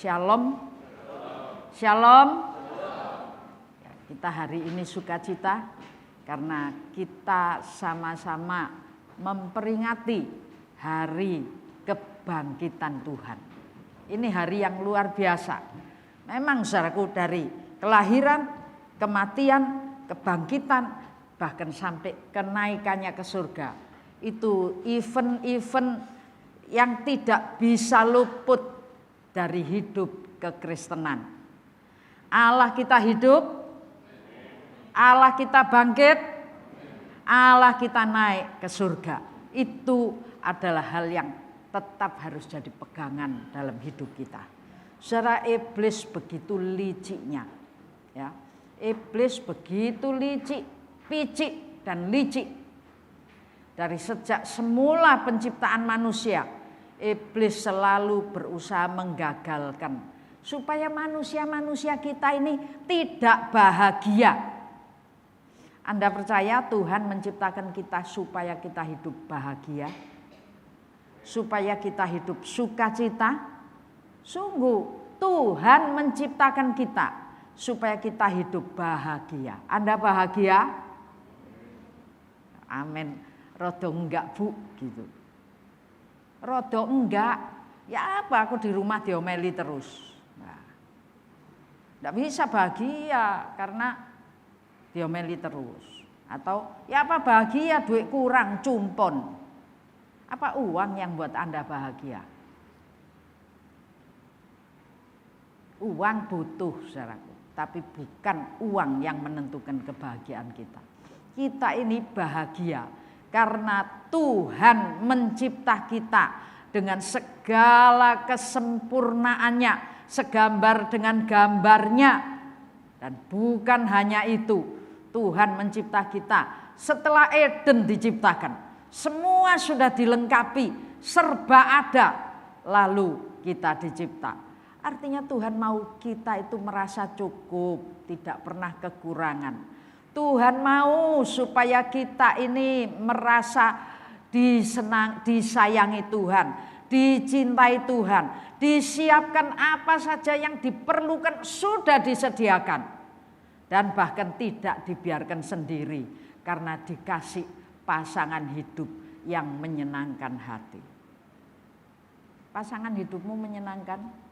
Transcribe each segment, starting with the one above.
Shalom. Shalom. Ya, kita hari ini sukacita karena kita sama-sama memperingati hari kebangkitan Tuhan. Ini hari yang luar biasa. Memang saudaraku, dari kelahiran, kematian, kebangkitan, bahkan sampai kenaikannya ke surga. Itu event-event yang tidak bisa luput dari hidup kekristenan. Allah kita hidup, Allah kita bangkit, Allah kita naik ke surga. Itu adalah hal yang tetap harus jadi pegangan dalam hidup kita. Saudara, iblis begitu liciknya, ya. Iblis begitu licik, picik dan licik. Dari sejak semula penciptaan manusia, iblis selalu berusaha menggagalkan supaya manusia-manusia kita ini tidak bahagia. Anda percaya Tuhan menciptakan kita supaya kita hidup bahagia? Supaya kita hidup sukacita? Sungguh Tuhan menciptakan kita supaya kita hidup bahagia. Anda bahagia? Amin. Rodo enggak bu gitu. Rodo enggak, ya apa aku di rumah diomeli terus. Nah, enggak bisa bahagia karena diomeli terus. Atau ya apa bahagia duit kurang cumpon. Apa uang yang buat Anda bahagia? Uang butuh saudaraku, tapi bukan uang yang menentukan kebahagiaan kita. Kita ini bahagia karena Tuhan mencipta kita dengan segala kesempurnaannya, segambar dengan gambarnya. Dan bukan hanya itu, Tuhan mencipta kita setelah Eden diciptakan. Semua sudah dilengkapi, serba ada, lalu kita dicipta. Artinya Tuhan mau kita itu merasa cukup, tidak pernah kekurangan. Tuhan mau supaya kita ini merasa disayangi Tuhan, dicintai Tuhan, disiapkan apa saja yang diperlukan sudah disediakan. Dan bahkan tidak dibiarkan sendiri karena dikasih pasangan hidup yang menyenangkan hati. Pasangan hidupmu menyenangkan?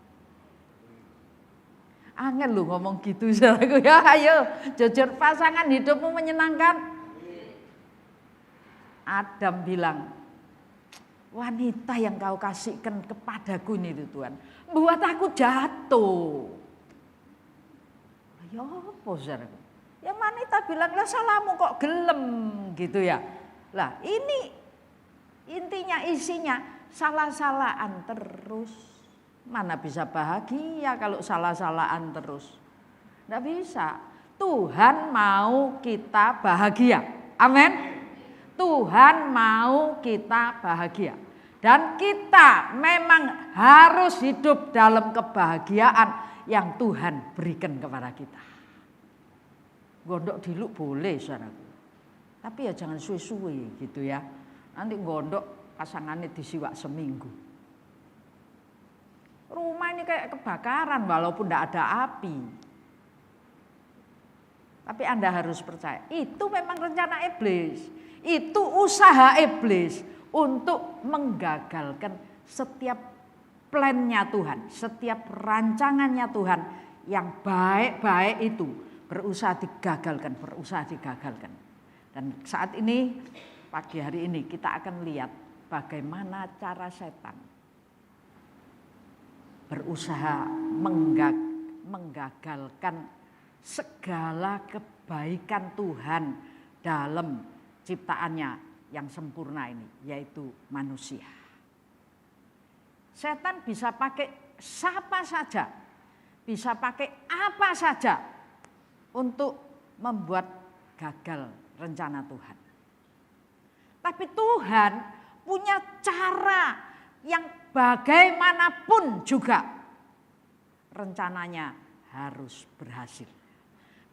Angel lu ngomong gitu saudaraku ya, ayo jujur, pasangan hidupmu menyenangkan? Adam bilang, wanita yang kau kasihkan kepadaku ini Tuhan, buat aku jatuh. Ya apa saudaraku? Ya wanita bilang, lah salahmu kok gelem gitu ya. Lah ini intinya isinya salah-salahan terus. Mana bisa bahagia kalau salah-salahan terus? Tidak bisa. Tuhan mau kita bahagia. Amin. Tuhan mau kita bahagia. Dan kita memang harus hidup dalam kebahagiaan yang Tuhan berikan kepada kita. Gondok diluk boleh saudaraku. Tapi ya jangan suwe-suwe gitu ya. Nanti gondok pasangannya disiwak seminggu. Rumah ini kayak kebakaran walaupun tidak ada api. Tapi Anda harus percaya, itu memang rencana iblis. Itu usaha iblis untuk menggagalkan setiap plannya Tuhan. Setiap rancangannya Tuhan yang baik-baik itu berusaha digagalkan. Dan saat ini, pagi hari ini kita akan lihat bagaimana cara setan berusaha menggagalkan segala kebaikan Tuhan dalam ciptaannya yang sempurna ini, yaitu manusia. Setan bisa pakai siapa saja, bisa pakai apa saja untuk membuat gagal rencana Tuhan. Tapi Tuhan punya cara yang bagaimanapun juga rencananya harus berhasil.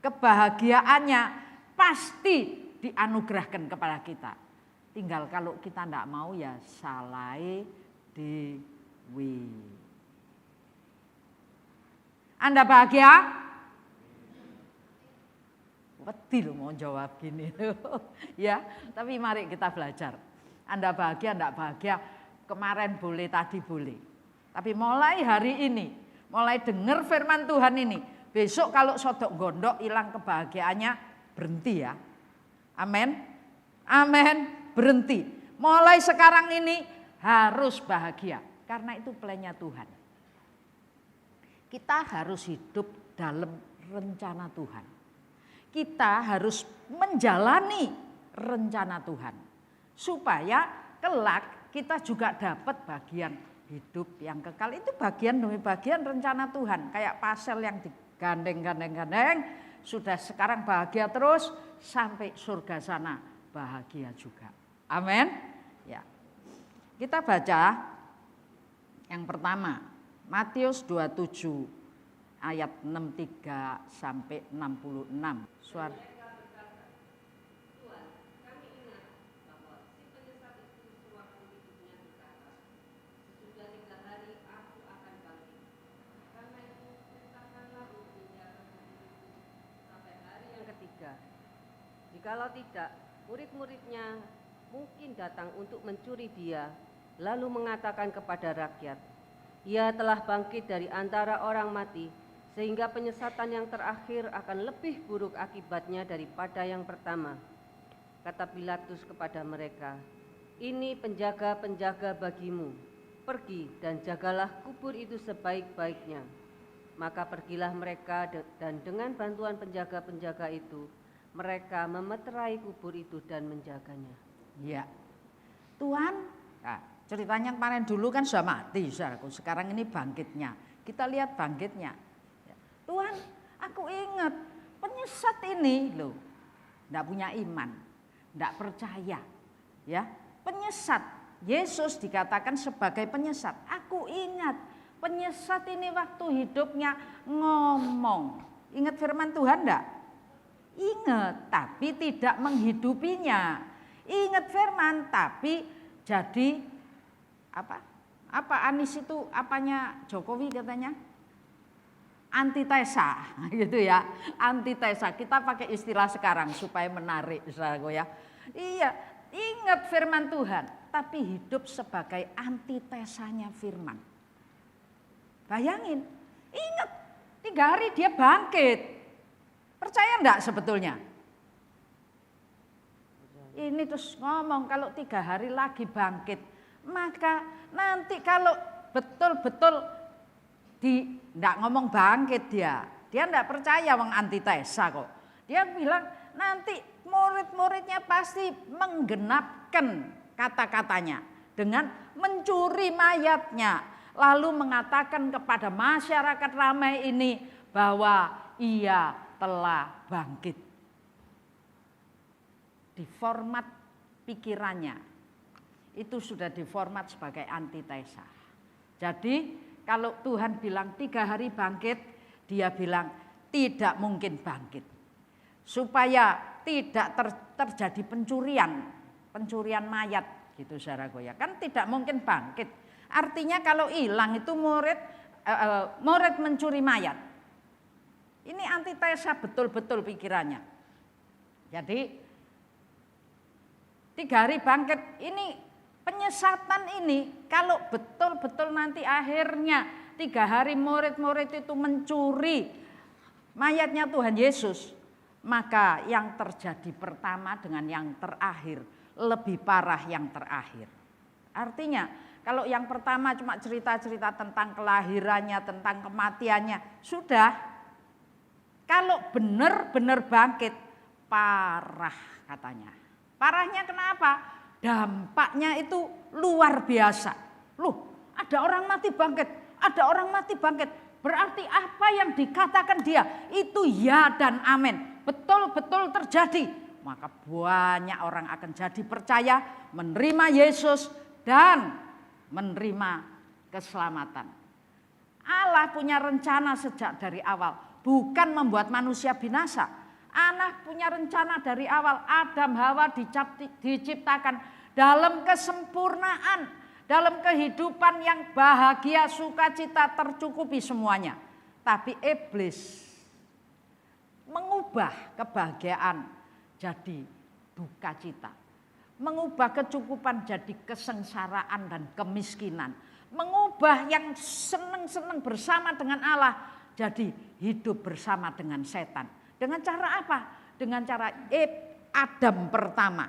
Kebahagiaannya pasti dianugerahkan kepada kita. Tinggal kalau kita tidak mau ya salai dewi. Anda bahagia? Wedi loh mau jawab gini ya, tapi mari kita belajar. Anda bahagia, enggak bahagia, kemarin boleh, tadi boleh. Tapi mulai hari ini, mulai dengar firman Tuhan ini, besok kalau sodok gondok hilang kebahagiaannya, berhenti ya. Amin. Amin, berhenti. Mulai sekarang ini harus bahagia, karena itu plannya Tuhan. Kita harus hidup dalam rencana Tuhan. Kita harus menjalani rencana Tuhan. Supaya kelak kita juga dapat bagian hidup yang kekal. Itu bagian demi bagian rencana Tuhan. Kayak pasel yang digandeng-gandeng, sudah sekarang bahagia terus sampai surga sana bahagia juga. Amin. Ya. Kita baca yang pertama, Matius 27 ayat 63 sampai 66. Suara. Jikalau tidak, murid-muridnya mungkin datang untuk mencuri dia, lalu mengatakan kepada rakyat, ia telah bangkit dari antara orang mati, sehingga penyesatan yang terakhir akan lebih buruk akibatnya daripada yang pertama. Kata Pilatus kepada mereka, ini penjaga-penjaga bagimu, pergi dan jagalah kubur itu sebaik-baiknya. Maka pergilah mereka dan dengan bantuan penjaga-penjaga itu, mereka memeterai kubur itu dan menjaganya. Ya, Tuhan, nah, ceritanya kemarin dulu kan sudah mati, saudaraku. Sekarang ini bangkitnya. Kita lihat bangkitnya. Ya, Tuhan, aku ingat penyesat ini loh, tidak punya iman, tidak percaya. Ya, penyesat. Yesus dikatakan sebagai penyesat. Aku ingat penyesat ini waktu hidupnya ngomong. Ingat firman Tuhan enggak? Ingat, tapi tidak menghidupinya. Ingat firman, tapi jadi apa? Apa Anies itu apanya Jokowi katanya? Antitesa, gitu ya. Antitesa. Kita pakai istilah sekarang supaya menarik, saudaraku ya. Iya, ingat firman Tuhan, tapi hidup sebagai antitesanya firman. Bayangin, ingat 3 hari dia bangkit. Percaya enggak sebetulnya? Ini terus ngomong kalau 3 hari lagi bangkit, maka nanti kalau betul-betul enggak ngomong bangkit dia enggak percaya wong antitesa kok. Dia bilang nanti murid-muridnya pasti menggenapkan kata-katanya dengan mencuri mayatnya, lalu mengatakan kepada masyarakat ramai ini bahwa ia telah bangkit. Diformat pikirannya itu sudah diformat sebagai antitesa. Jadi kalau Tuhan bilang 3 hari bangkit, dia bilang tidak mungkin bangkit. Supaya tidak terjadi pencurian mayat gitu saudaraku ya. Kan tidak mungkin bangkit. Artinya kalau hilang itu murid mencuri mayat. Ini antitesa betul-betul pikirannya. Jadi 3 hari bangkit ini penyesatan ini kalau betul-betul nanti akhirnya 3 hari murid-murid itu mencuri mayatnya Tuhan Yesus, maka yang terjadi pertama dengan yang terakhir lebih parah yang terakhir. Artinya kalau yang pertama cuma cerita-cerita tentang kelahirannya, tentang kematiannya, sudah. Kalau benar-benar bangkit, parah katanya. Parahnya kenapa? Dampaknya itu luar biasa. Loh, ada orang mati bangkit, ada orang mati bangkit. Berarti apa yang dikatakan dia itu ya dan amin. Betul-betul terjadi. Maka banyak orang akan jadi percaya, menerima Yesus dan menerima keselamatan. Allah punya rencana sejak dari awal. Bukan membuat manusia binasa. Allah punya rencana dari awal. Adam Hawa diciptakan dalam kesempurnaan. Dalam kehidupan yang bahagia, sukacita, tercukupi semuanya. Tapi iblis mengubah kebahagiaan jadi duka cita. Mengubah kecukupan jadi kesengsaraan dan kemiskinan. Mengubah yang senang-senang bersama dengan Allah jadi hidup bersama dengan setan. Dengan cara apa? Dengan cara Adam pertama.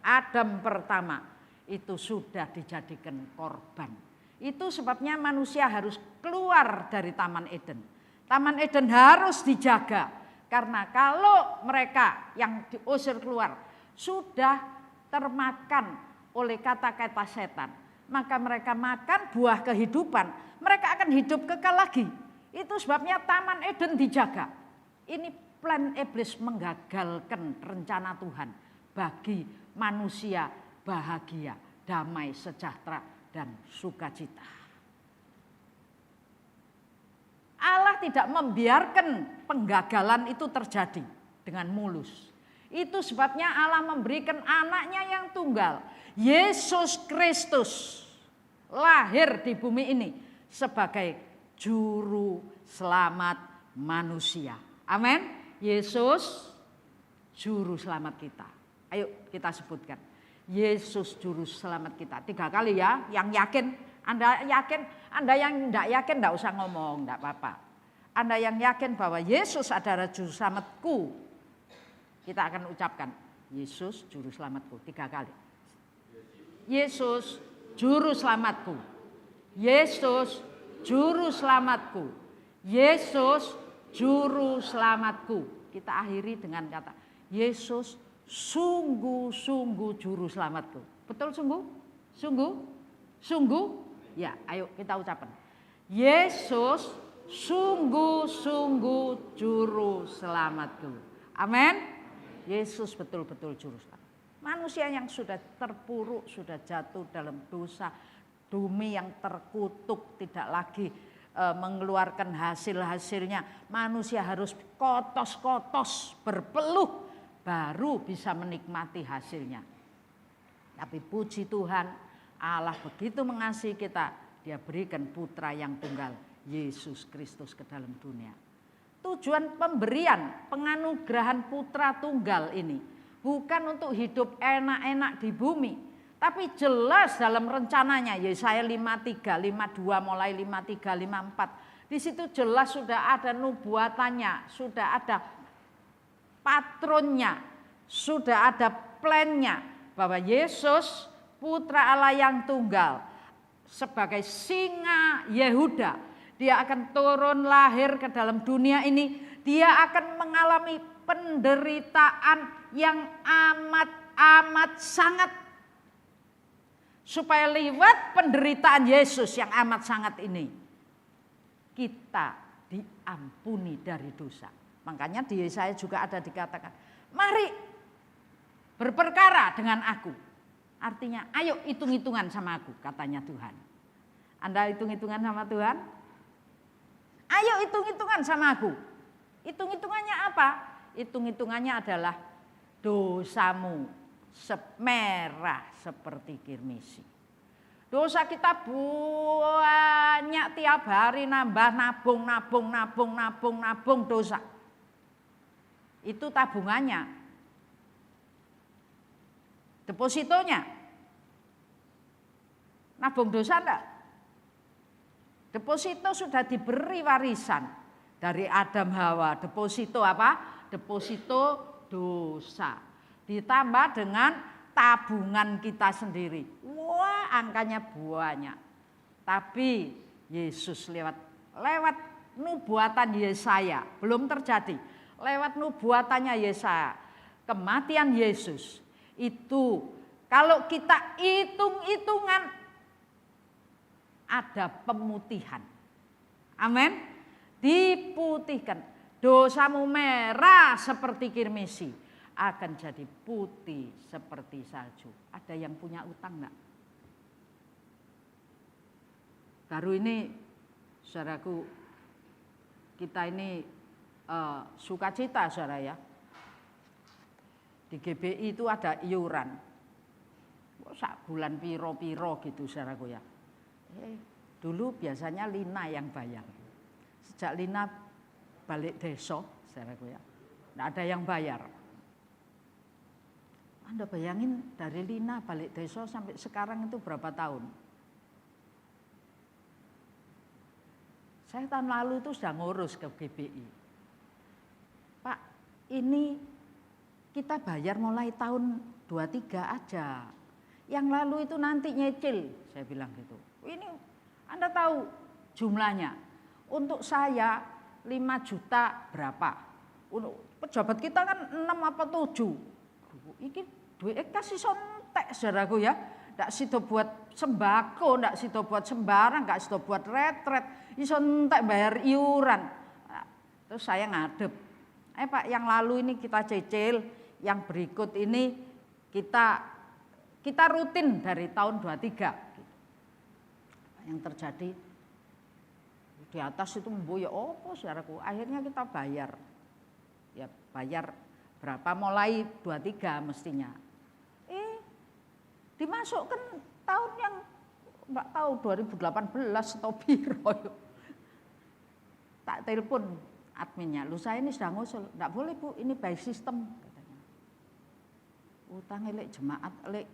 Adam pertama itu sudah dijadikan korban. Itu sebabnya manusia harus keluar dari Taman Eden. Taman Eden harus dijaga. Karena kalau mereka yang diusir keluar sudah termakan oleh kata-kata setan, maka mereka makan buah kehidupan, mereka akan hidup kekal lagi. Itu sebabnya Taman Eden dijaga. Ini plan iblis menggagalkan rencana Tuhan bagi manusia bahagia, damai, sejahtera, dan sukacita. Allah tidak membiarkan penggagalan itu terjadi dengan mulus. Itu sebabnya Allah memberikan anaknya yang tunggal, Yesus Kristus, lahir di bumi ini sebagai juru selamat manusia. Amin. Yesus juru selamat kita. Ayo kita sebutkan. Yesus juru selamat kita. 3 kali ya, yang yakin. Anda yakin, Anda yang tidak yakin tidak usah ngomong, tidak apa-apa. Anda yang yakin bahwa Yesus adalah juru selamatku, kita akan ucapkan, Yesus juru selamatku 3 kali. Yesus juru selamatku. Yesus juru selamatku. Yesus juru selamatku. Kita akhiri dengan kata, Yesus sungguh-sungguh juru selamatku. Betul sungguh? Sungguh? Sungguh? Ya, ayo kita ucapkan. Yesus sungguh-sungguh juru selamatku. Amin. Yesus betul-betul juru selamat. Manusia yang sudah terpuruk, sudah jatuh dalam dosa, bumi yang terkutuk, tidak lagi mengeluarkan hasil-hasilnya. Manusia harus kotos-kotos, berpeluh, baru bisa menikmati hasilnya. Tapi puji Tuhan, Allah begitu mengasihi kita, Dia berikan putra yang tunggal, Yesus Kristus ke dalam dunia. Tujuan pemberian, penganugerahan putra tunggal ini bukan untuk hidup enak-enak di bumi, tapi jelas dalam rencananya, Yesaya 53, 52, mulai 53, 54. Di situ jelas sudah ada nubuatannya, sudah ada patronnya, sudah ada plannya bahwa Yesus putra Allah yang tunggal sebagai singa Yehuda, dia akan turun lahir ke dalam dunia ini, dia akan mengalami penderitaan yang amat sangat, supaya lewat penderitaan Yesus yang amat sangat ini kita diampuni dari dosa. Makanya di Yesaya juga ada dikatakan, mari berperkara dengan aku. Artinya, ayo hitung-hitungan sama aku, katanya Tuhan. Anda hitung-hitungan sama Tuhan? Ayo hitung-hitungan sama aku. Hitung-hitungannya apa? Hitung-hitungannya adalah dosamu merah seperti kirmisi. Dosa kita banyak, tiap hari nabung dosa. Itu tabungannya, depositonya. Nabung dosa enggak? Deposito sudah diberi warisan dari Adam Hawa. Deposito apa? Deposito dosa. Ditambah dengan tabungan kita sendiri. Wah, angkanya banyak. Tapi Yesus lewat nubuatan Yesaya, belum terjadi. Lewat nubuatannya Yesaya, kematian Yesus itu kalau kita hitung-hitungan ada pemutihan. Amin. Diputihkan. Dosamu merah seperti kirmisi, akan jadi putih seperti salju. Ada yang punya utang enggak? Baru ini, saudaraku, kita ini sukacita, saudara ya. Di GBI itu ada iuran. Sak bulan piro-piro gitu, saudaraku ya. Dulu biasanya Lina yang bayar. Sejak Lina balik desa, saudaraku ya, nggak ada yang bayar. Anda bayangin dari Lina balik desa sampai sekarang itu berapa tahun? Saya tahun lalu itu sudah ngurus ke GBI. Pak, ini kita bayar mulai tahun 23 aja. Yang lalu itu nanti nyicil, saya bilang gitu. Ini Anda tahu jumlahnya. Untuk saya 5 juta berapa? Untuk pejabat kita kan 6 apa 7. Iki duit kasih sontek saudaraku ya. Ndak sido buat sembako, ndak sido buat sembarang, ndak sido buat retret. Iso entek bayar iuran. Nah, terus saya ngadep. Pak, yang lalu ini kita cicil, yang berikut ini kita rutin dari tahun 23. Yang terjadi di atas itu mboyo opo saudaraku. Akhirnya kita bayar. Ya bayar berapa mulai 23 mestinya. Dimasukkan tahun yang enggak tahu 2018 atau piro. Tak telepon adminnya, "Lu saya ini sudah ngusul." "Enggak boleh, Bu, ini by system," katanya. Utang lek jemaat lek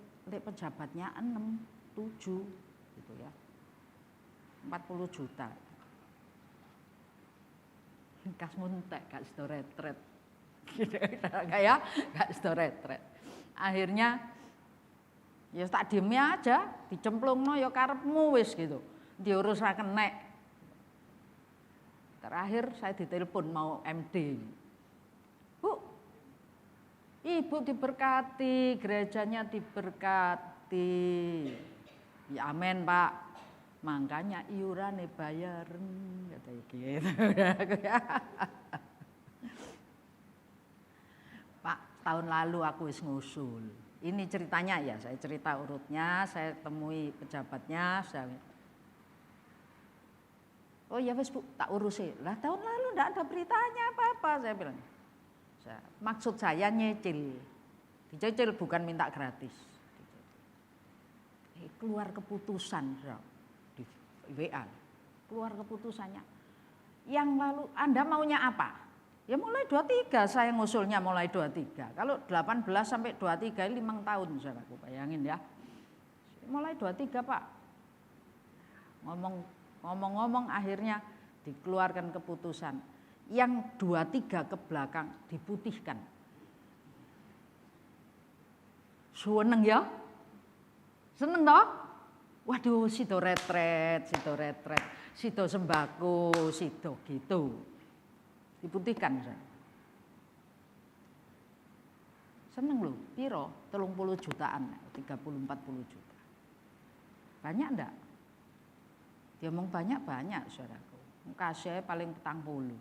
pejabatnya 6, 7 gitu ya. 40 juta. Kas muntek, gak sido retret. Gitu kayak gak sido retret. Akhirnya ya tak diem aja, dicemplungno ya karepmu wis gitu. Diurus ra kenek. Terakhir saya ditelepon mau MD. "Bu, Ibu diberkati, gerejanya diberkati." "Ya amin, Pak. Makanya iuran bayaran," kata gitu. "Pak, tahun lalu aku wis ngusul." Ini ceritanya ya, saya cerita urutnya, saya temui pejabatnya, "Oh ya wes Bu, tak urusi." "Lah tahun lalu enggak ada beritanya apa-apa," saya bilang. Maksud saya nyicil. Dicicil bukan minta gratis. Keluar keputusan di WA. Keluar keputusannya. Yang lalu Anda maunya apa? Ya mulai 23 saya ngusulnya mulai 23. Kalau 18 sampai 23 ini 5 tahun saudaraku, bayangin ya. Mulai 23 Pak. Ngomong-ngomong akhirnya dikeluarkan keputusan. Yang 23 ke belakang diputihkan. Seneng ya? Seneng toh? Waduh, sido retret, sido sembako, sido gitu. Diputihkan. Seneng loh, piro? 30 jutaan, 30-40 juta. Banyak enggak? Dia ngomong banyak-banyak saudaraku. Kasih paling 40.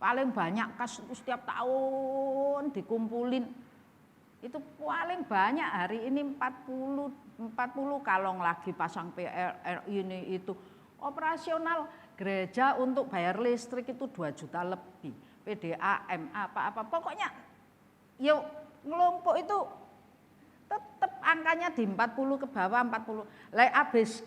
Paling banyak kas itu setiap tahun dikumpulin. Itu paling banyak hari ini 40 kalong lagi pasang PLR ini itu. Operasional gereja untuk bayar listrik itu 2 juta lebih. PDAM apa-apa. Pokoknya yuk ngelompok itu tetap angkanya di 40 ke bawah 40.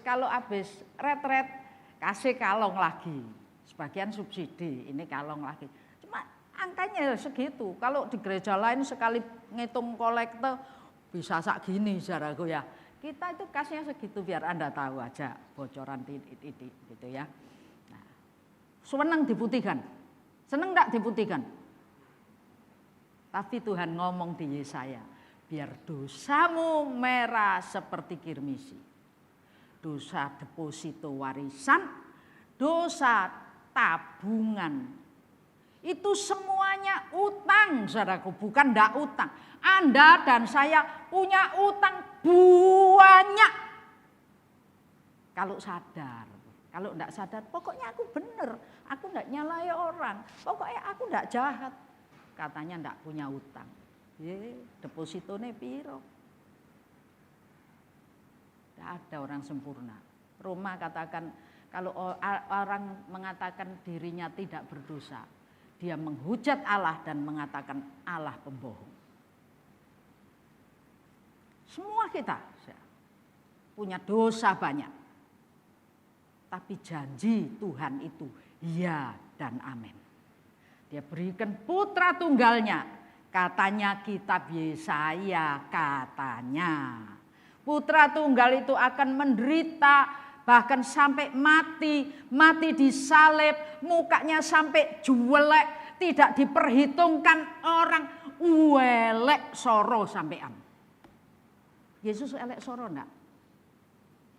Kalau habis retret kasih kalong lagi. Sebagian subsidi, ini kalong lagi. Cuma angkanya segitu. Kalau di gereja lain sekali ngitung kolektor bisa sak gini saudaraku ya. Kita itu kasihnya segitu biar Anda tahu aja bocoran titik-titik gitu ya. Nah, seneng diputihkan. Seneng enggak diputihkan? Tapi Tuhan ngomong di Yesaya, biar dosamu merah seperti kirmisi. Dosa deposito warisan, dosa tabungan. Itu semuanya utang, saudaraku, bukan ndak utang. Anda dan saya punya utang banyak. Kalau sadar, kalau ndak sadar, pokoknya aku bener, aku ndak nyalai orang, pokoknya aku ndak jahat. Katanya ndak punya utang. Depositone piro? Ndak ada orang sempurna. Roma katakan kalau orang mengatakan dirinya tidak berdosa, dia menghujat Allah dan mengatakan Allah pembohong. Semua kita punya dosa banyak. Tapi janji Tuhan itu Ya dan amin. Dia berikan putra tunggalnya. Katanya kitab Yesaya, katanya. Putra tunggal itu akan menderita, bahkan sampai mati. Mati disalib, mukanya sampai juelek. Tidak diperhitungkan orang. Uelek soro sampean. Yesus elek soro enggak?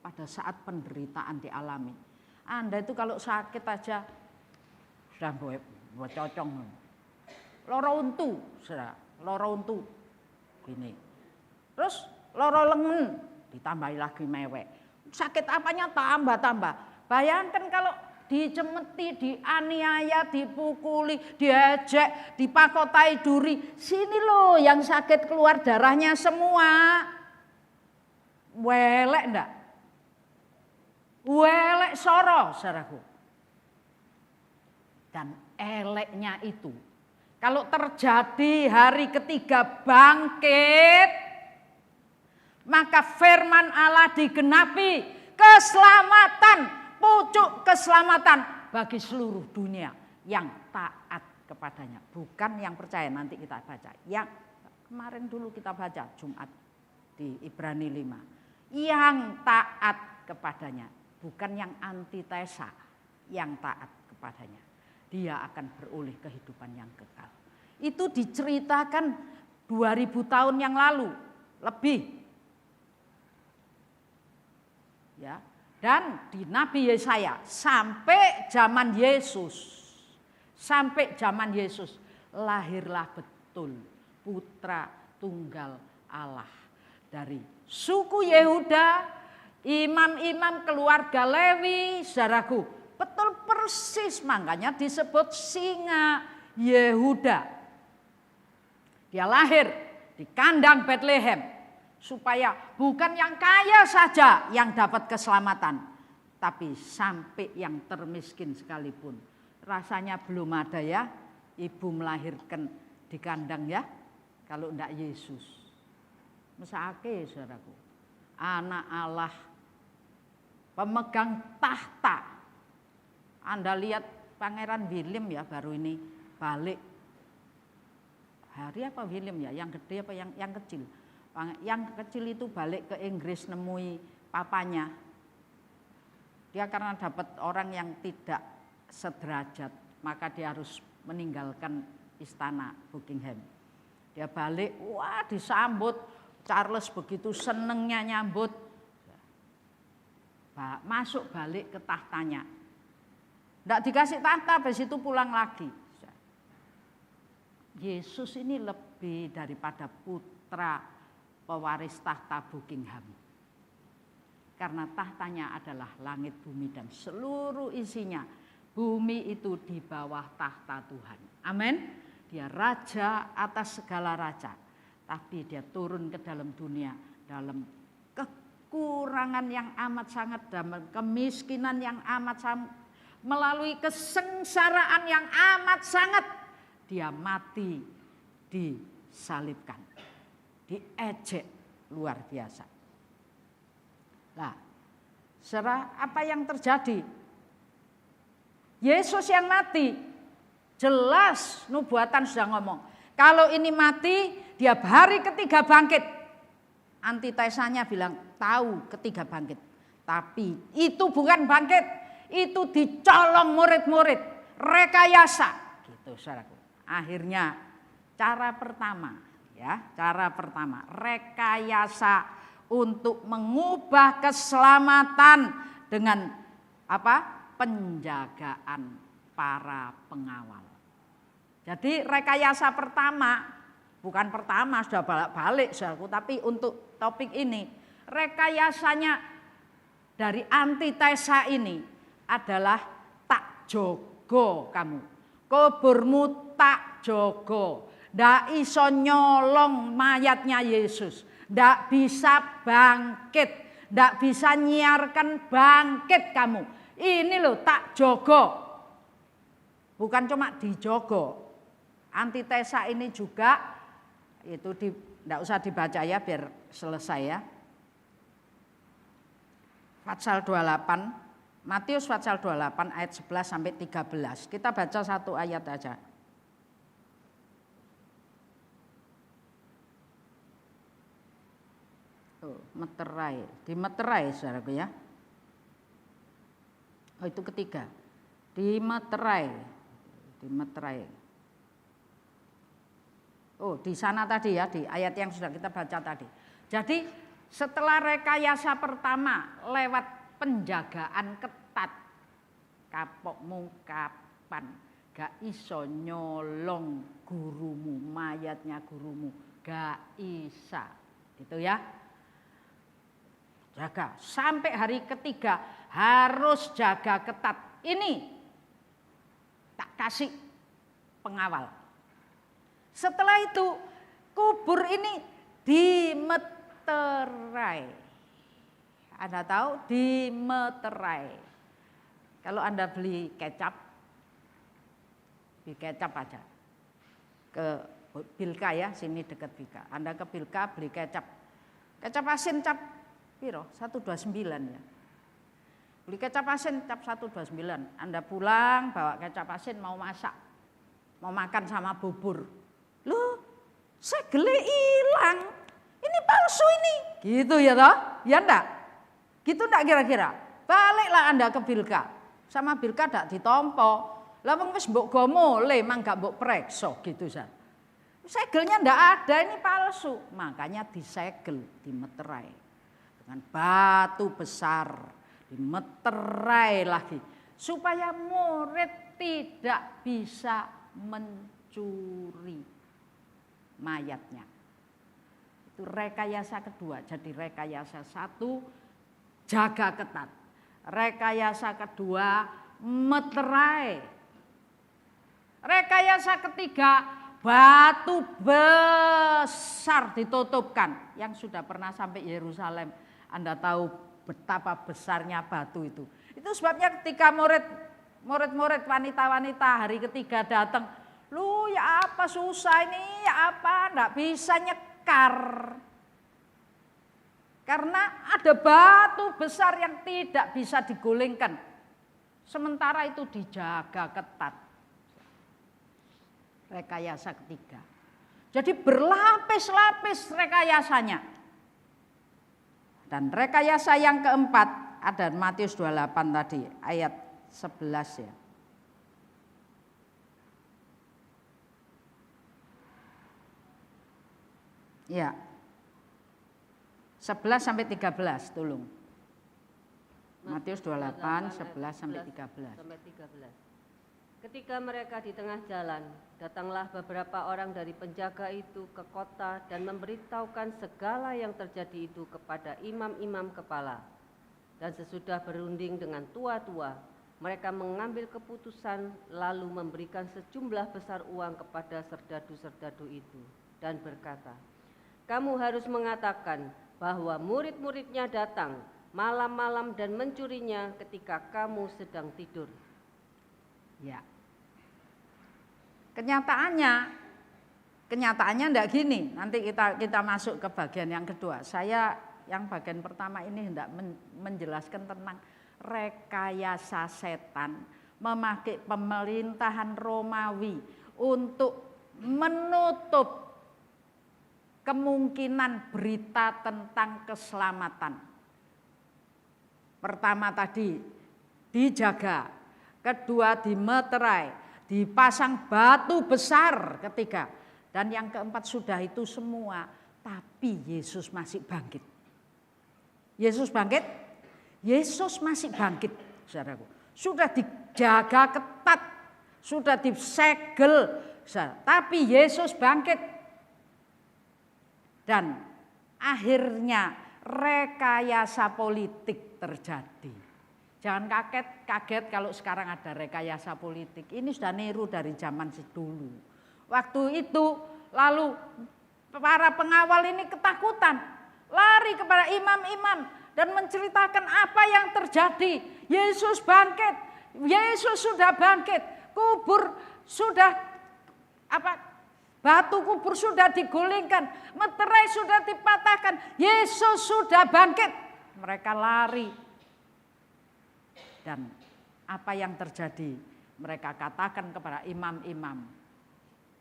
Pada saat penderitaan dialami. Anda itu kalau sakit aja sudah buat cocong. Loro untu, sudah loro untu. Gini. Terus loro lengan ditambahi lagi mewek. Sakit apanya tambah-tambah. Bayangkan kalau dicemeti, dianiaya, dipukuli, diejek, dipakotai duri. Sini loh yang sakit keluar darahnya semua. Welek enggak? Welek soro, saudaraku. Dan eleknya itu, kalau terjadi hari ketiga bangkit, maka firman Allah digenapi, keselamatan, pucuk keselamatan bagi seluruh dunia yang taat kepadanya. Bukan yang percaya, nanti kita baca. Yang kemarin dulu kita baca Jumat di Ibrani 5. Yang taat kepadanya. Bukan yang antitesa, yang taat kepadanya. Dia akan beroleh kehidupan yang kekal. Itu diceritakan 2000 tahun yang lalu, lebih. Ya, dan di Nabi Yesaya sampai zaman Yesus. Sampai zaman Yesus lahirlah betul putra tunggal Allah dari suku Yehuda. Imam-imam keluarga Lewi, saudaraku, betul persis, makanya disebut singa Yehuda. Dia lahir di kandang Bethlehem, supaya bukan yang kaya saja yang dapat keselamatan, tapi sampai yang termiskin sekalipun. Rasanya belum ada ya, ibu melahirkan di kandang ya, kalau enggak Yesus. Mesake, saudaraku, anak Allah, pemegang tahta. Anda lihat Pangeran William ya baru ini balik. Harry apa William ya? Yang gede apa yang kecil? Yang kecil itu balik ke Inggris nemui papanya. Dia karena dapat orang yang tidak sederajat, maka dia harus meninggalkan istana Buckingham. Dia balik, wah disambut. Charles begitu senengnya nyambut. Masuk balik ke tahtanya. Tidak dikasih tahta, habis itu pulang lagi. Yesus ini lebih daripada putra pewaris tahta Buckingham. Karena tahtanya adalah langit bumi dan seluruh isinya. Bumi itu di bawah tahta Tuhan. Amin. Dia raja atas segala raja. Tapi dia turun ke dalam dunia dalam kekurangan yang amat sangat, dalam kemiskinan yang amat sangat, melalui kesengsaraan yang amat sangat, dia mati disalibkan, diejek luar biasa. Nah, saudara, apa yang terjadi? Yesus yang mati, jelas nubuatan sudah ngomong. Kalau ini mati, dia hari ketiga bangkit. Antitesanya bilang tahu ketiga bangkit. Tapi itu bukan bangkit, itu dicolong murid-murid, rekayasa. Gitu, saudaraku. Akhirnya cara pertama, rekayasa untuk mengubah keselamatan dengan apa? Penjagaan para pengawal. Jadi rekayasa pertama, bukan pertama sudah balik-balik saudaraku, tapi untuk topik ini rekayasanya dari antitesa ini adalah tak jogo kamu. Kuburmu tak jogo. Ndak iso nyolong mayatnya Yesus. Ndak bisa bangkit. Ndak bisa nyiarkan bangkit kamu. Ini loh tak jogo. Bukan cuma dijogo. Antitesa ini juga itu ndak usah dibaca ya biar selesai ya. Pasal 28 Matius pasal 28 ayat 11 sampai 13. Kita baca satu ayat aja. Meterai, di meterai saudaraku ya. Oh itu ketiga. Di meterai. Oh di sana tadi ya, di ayat yang sudah kita baca tadi. Jadi setelah rekayasa pertama lewat penjagaan ketat, kapokmu kapan gak iso nyolong gurumu, mayatnya gurumu, gak isa, gitu ya. Jaga sampai hari ketiga harus jaga ketat. Ini tak kasih pengawal. Setelah itu kubur ini dimeterai. Anda tahu dimeterai. Kalau Anda beli kecap aja ke Bilka ya, sini dekat Bilka. Anda ke Bilka beli kecap asin cap piro 129 ya. Beli kecap asin cap 129. Anda pulang bawa kecap asin mau masak, mau makan sama bubur. Loh, segele hilang. Ini palsu ini. Gitu ya toh? Ya enggak? Gitu enggak kira-kira? Baliklah Anda ke Bilka. Sama Bilka ndak ditompo. Lah wong wis mbok go mule mang gak mbok prekso gitu San. Segelnya ndak ada, ini palsu. Makanya disegel, dimeterai dengan batu besar, dimeterai lagi supaya murid tidak bisa mencuri mayatnya. Itu rekayasa kedua. Jadi rekayasa satu jaga ketat. Rekayasa kedua meterai. Rekayasa ketiga batu besar ditutupkan. Yang sudah pernah sampai Yerusalem, Anda tahu betapa besarnya batu itu. Itu sebabnya ketika murid-murid wanita-wanita hari ketiga datang, lu ya apa susah ini, ya apa enggak bisa nyekar. Karena ada batu besar yang tidak bisa digulingkan. Sementara itu dijaga ketat. Rekayasa ketiga. Jadi berlapis-lapis rekayasanya. Dan rekayasa yang keempat ada Matius 28 tadi ayat 11 ya. Ya. 11 sampai 13 tolong. Matius 28 11 sampai 13. Ketika mereka di tengah jalan, datanglah beberapa orang dari penjaga itu ke kota dan memberitahukan segala yang terjadi itu kepada imam-imam kepala. Dan sesudah berunding dengan tua-tua, mereka mengambil keputusan lalu memberikan sejumlah besar uang kepada serdadu-serdadu itu dan berkata, "Kamu harus mengatakan bahwa murid-muridnya datang malam-malam dan mencurinya ketika kamu sedang tidur." Ya. Kenyataannya enggak gini. Nanti kita masuk ke bagian yang kedua. Saya yang bagian pertama ini hendak menjelaskan tentang rekayasa setan memakai pemerintahan Romawi untuk menutup kemungkinan berita tentang keselamatan. Pertama tadi dijaga, kedua dimeterai, dipasang batu besar ketiga, dan yang keempat sudah itu semua, tapi Yesus masih bangkit. Yesus bangkit, Yesus masih bangkit, saudaraku. Sudah dijaga ketat, sudah disegel, tapi Yesus bangkit. Dan akhirnya rekayasa politik terjadi. Jangan kaget kalau sekarang ada rekayasa politik. Ini sudah niru dari zaman dulu. Waktu itu lalu para pengawal ini ketakutan. Lari kepada imam-imam dan menceritakan apa yang terjadi. Yesus bangkit. Yesus sudah bangkit. Kubur sudah batu kubur sudah digulingkan. Meterai sudah dipatahkan. Yesus sudah bangkit. Mereka lari. Dan apa yang terjadi? Mereka katakan kepada imam-imam.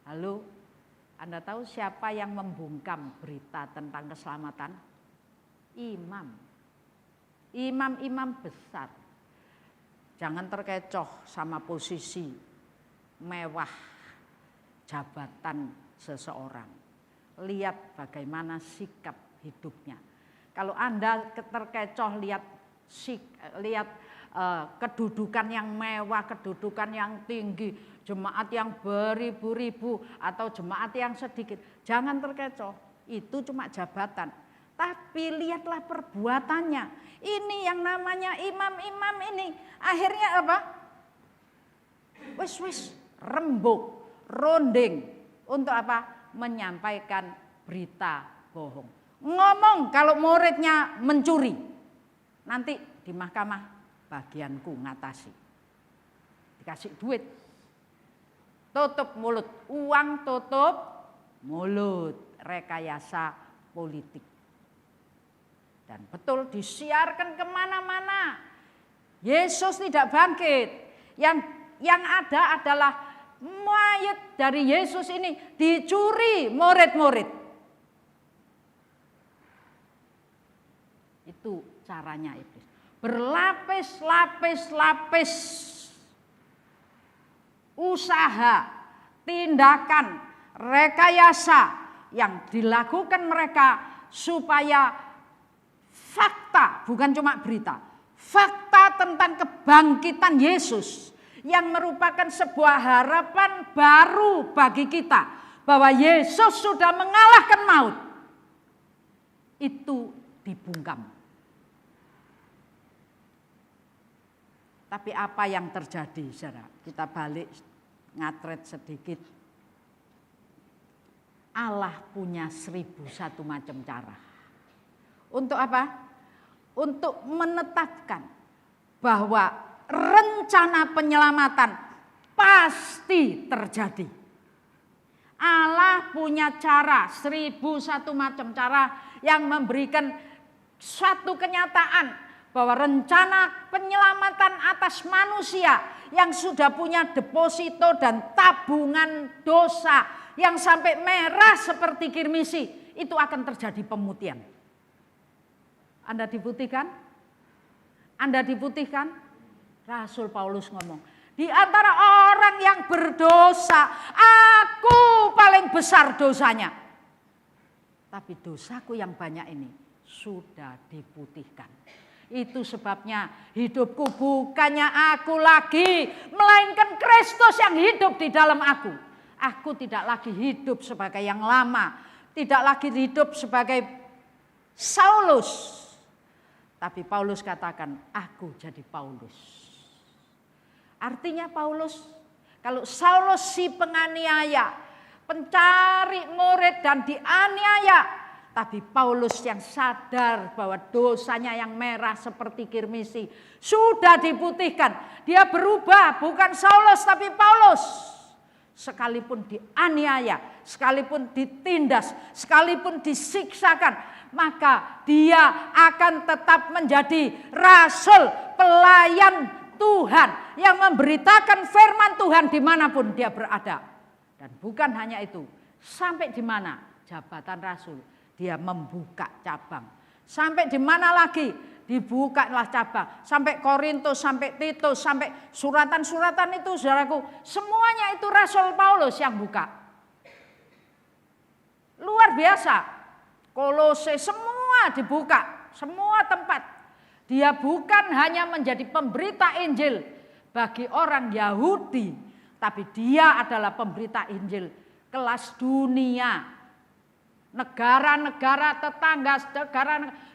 Lalu Anda tahu siapa yang membungkam berita tentang keselamatan? Imam. Imam-imam besar. Jangan terkecoh sama posisi mewah jabatan seseorang. Lihat bagaimana sikap hidupnya. Kalau Anda terkecoh lihat kedudukan yang mewah, kedudukan yang tinggi, jemaat yang beribu-ribu atau jemaat yang sedikit, jangan terkecoh. Itu cuma jabatan. Tapi lihatlah perbuatannya. Ini yang namanya imam-imam ini. Akhirnya apa? Wis rembuk, ronding. Untuk apa? Menyampaikan berita bohong. Ngomong kalau muridnya mencuri. Nanti di mahkamah bagianku ngatasi. Dikasih duit. Tutup mulut. Uang tutup mulut. Rekayasa politik. Dan betul disiarkan kemana-mana. Yesus tidak bangkit. Yang ada adalah mayat dari Yesus ini dicuri murid-murid. Itu caranya iblis. Berlapis-lapis-lapis usaha, tindakan, rekayasa yang dilakukan mereka supaya fakta, bukan cuma berita, fakta tentang kebangkitan Yesus yang merupakan sebuah harapan baru bagi kita bahwa Yesus sudah mengalahkan maut. Itu dibungkam. Tapi apa yang terjadi, saudara? Kita balik ngatret sedikit. Allah punya 1001 macam cara. Untuk apa? Untuk menetapkan bahwa rencana penyelamatan pasti terjadi. Allah punya cara, 1001 macam cara yang memberikan suatu kenyataan bahwa rencana penyelamatan atas manusia yang sudah punya deposito dan tabungan dosa yang sampai merah seperti kirmisi, itu akan terjadi pemutihan. Anda diputihkan? Anda diputihkan? Rasul Paulus ngomong, di antara orang yang berdosa, aku paling besar dosanya. Tapi dosaku yang banyak ini sudah diputihkan. Itu sebabnya hidupku bukannya aku lagi, melainkan Kristus yang hidup di dalam aku. Aku tidak lagi hidup sebagai yang lama, tidak lagi hidup sebagai Saulus. Tapi Paulus katakan, aku jadi Paulus. Artinya Paulus, kalau Saulus si penganiaya, pencari murid dan dianiaya, tapi Paulus yang sadar bahwa dosanya yang merah seperti kirmisi sudah diputihkan. Dia berubah, bukan Saulus tapi Paulus. Sekalipun dianiaya, sekalipun ditindas, sekalipun disiksakan, maka dia akan tetap menjadi rasul, pelayan Tuhan yang memberitakan firman Tuhan dimanapun dia berada. Dan bukan hanya itu, sampai di mana jabatan rasul, dia membuka cabang. Sampai di mana lagi? Dibukalah cabang. Sampai Korintus, sampai Titus, sampai suratan-suratan itu, saudaraku, semuanya itu Rasul Paulus yang buka. Luar biasa. Kolose semua dibuka, semua tempat. Dia bukan hanya menjadi pemberita Injil bagi orang Yahudi, tapi dia adalah pemberita Injil kelas dunia. Negara-negara tetangga,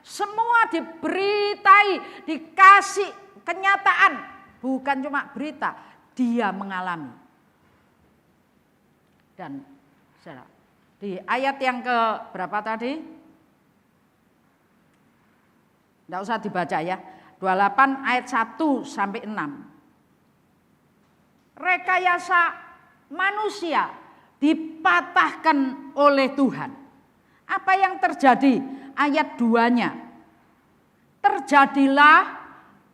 semua diberitai, dikasih kenyataan. Bukan cuma berita, dia mengalami. Dan di ayat yang ke berapa tadi? Tidak usah dibaca ya. 28 ayat 1 sampai 6. Rekayasa manusia dipatahkan oleh Tuhan. Apa yang terjadi? Ayat 2-nya. Terjadilah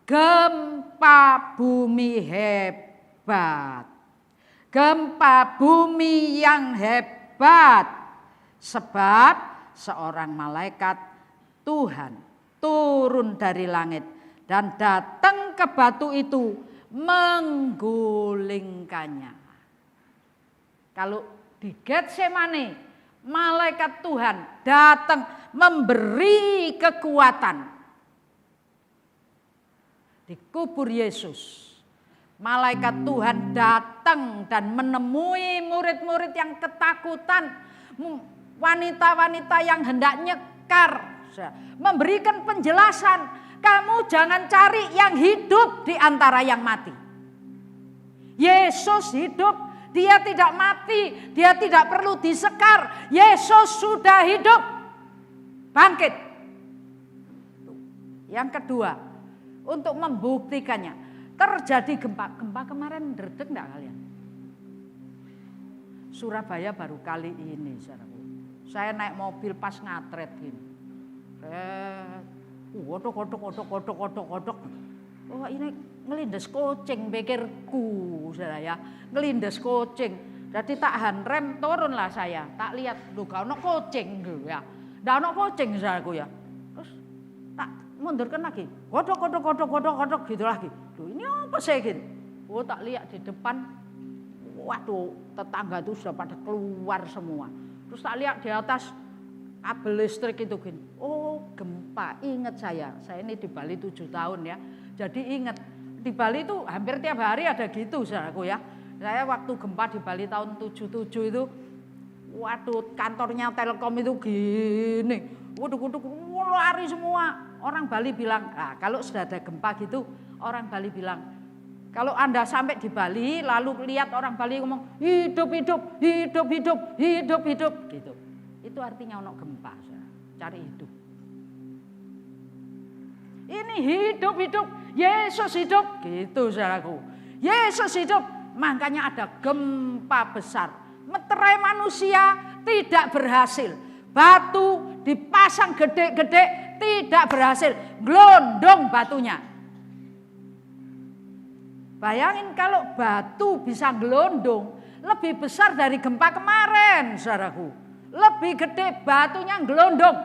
gempa gempa bumi hebat. Gempa bumi yang hebat. Sebab seorang malaikat Tuhan turun dari langit dan datang ke batu itu menggulingkannya. Kalau di Getsemane, malaikat Tuhan datang memberi kekuatan. Di kubur Yesus, malaikat Tuhan datang dan menemui murid-murid yang ketakutan, wanita-wanita yang hendak nyekar, memberikan penjelasan, kamu jangan cari yang hidup di antara yang mati. Yesus hidup, dia tidak mati, dia tidak perlu disekar. Yesus sudah hidup, bangkit. Yang kedua, untuk membuktikannya, terjadi gempa. Gempa kemarin derdek enggak kalian? Surabaya baru kali ini, saudaraku. Saya naik mobil pas ngatret gini. Kodok. Oh ini ngelindes kucing pikirku, saudara ya. Ngelindes kucing. Jadi tak handrem turunlah saya. Tak lihat, loh gak ono kucing ya. Ndak ono kucing saudaraku ya. Terus tak mundurkan lagi. Kodok gitu lagi. Loh ini apa sih gitu? Oh tak lihat di depan. Waduh, tetangga itu sudah pada keluar semua. Terus tak lihat di atas kabel listrik itu gini. Oh gempa, ingat saya ini di Bali 7 tahun ya. Jadi ingat, di Bali itu hampir tiap hari ada gitu saudaraku ya. Saya waktu gempa di Bali tahun 77 itu, waduh kantornya Telkom itu gini. Waduh lari semua. Orang Bali bilang, nah, kalau sudah ada gempa gitu, orang Bali bilang, kalau Anda sampai di Bali lalu lihat orang Bali ngomong hidup gitu. Itu artinya ono gempa, cari hidup. Ini hidup, Yesus hidup, gitu saudaraku. Yesus hidup, makanya ada gempa besar. Meterai manusia tidak berhasil. Batu dipasang gede-gede tidak berhasil. Glondong batunya. Bayangin kalau batu bisa gelondong, lebih besar dari gempa kemarin, saudaraku. Lebih gede batunya gelondong.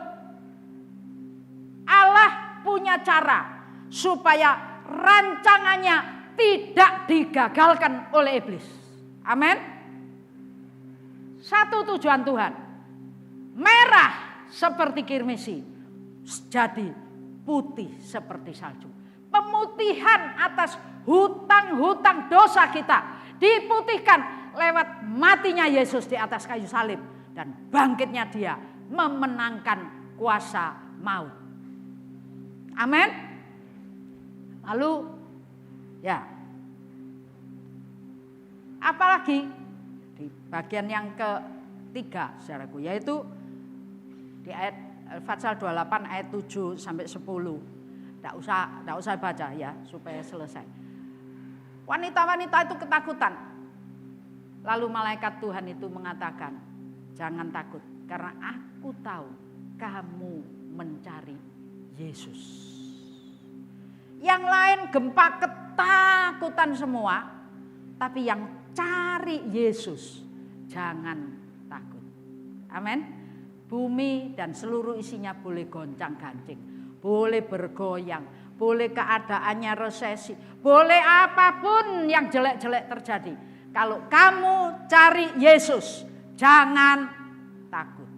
Allah punya cara supaya rancangannya tidak digagalkan oleh iblis. Amin. Satu tujuan Tuhan. Merah seperti kirmisi, jadi putih seperti salju. Pemutihan atas hutang-hutang dosa kita diputihkan lewat matinya Yesus di atas kayu salib dan bangkitnya dia memenangkan kuasa maut. Amin. Lalu ya, apalagi di bagian yang ketiga saudaraku, yaitu di ayat Al-Fatihah 28 ayat 7 sampai 10. Tidak usah baca ya supaya selesai. Wanita-wanita itu ketakutan. Lalu malaikat Tuhan itu mengatakan, jangan takut karena aku tahu kamu mencari Yesus. Yang lain gempa ketakutan semua, tapi yang cari Yesus jangan takut. Amin. Bumi dan seluruh isinya boleh goncang-gancing, boleh bergoyang, boleh keadaannya resesi, boleh apapun yang jelek-jelek terjadi. Kalau kamu cari Yesus, jangan takut.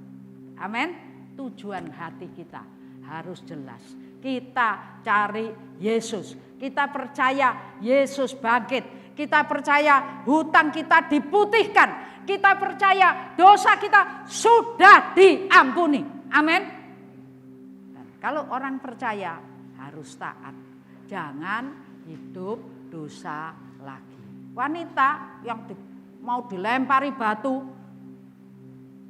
Amin. Tujuan hati kita harus jelas. Kita cari Yesus. Kita percaya Yesus bangkit. Kita percaya hutang kita diputihkan. Kita percaya dosa kita sudah diampuni. Amin. Kalau orang percaya harus taat. Jangan hidup dosa lagi. Wanita yang mau dilempari batu,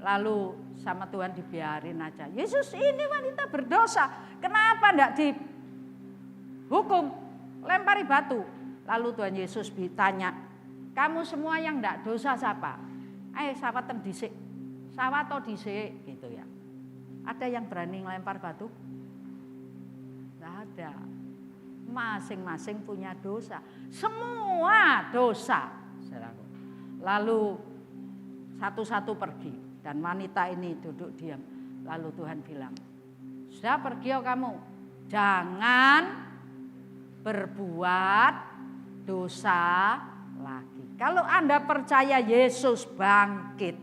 lalu sama Tuhan dibiarin aja. Yesus ini wanita berdosa, kenapa enggak dihukum? Lempari batu. Lalu Tuhan Yesus ditanya, kamu semua yang enggak dosa siapa? Sawatan dhisik. Sawato dhisik gitu ya. Ada yang berani ngelempar batu? Enggak ada. masing-masing punya dosa. Semua dosa, saudaraku. Lalu satu-satu pergi dan wanita ini duduk diam. Lalu Tuhan bilang, sudah pergi kamu, jangan berbuat dosa lagi. Kalau Anda percaya Yesus bangkit,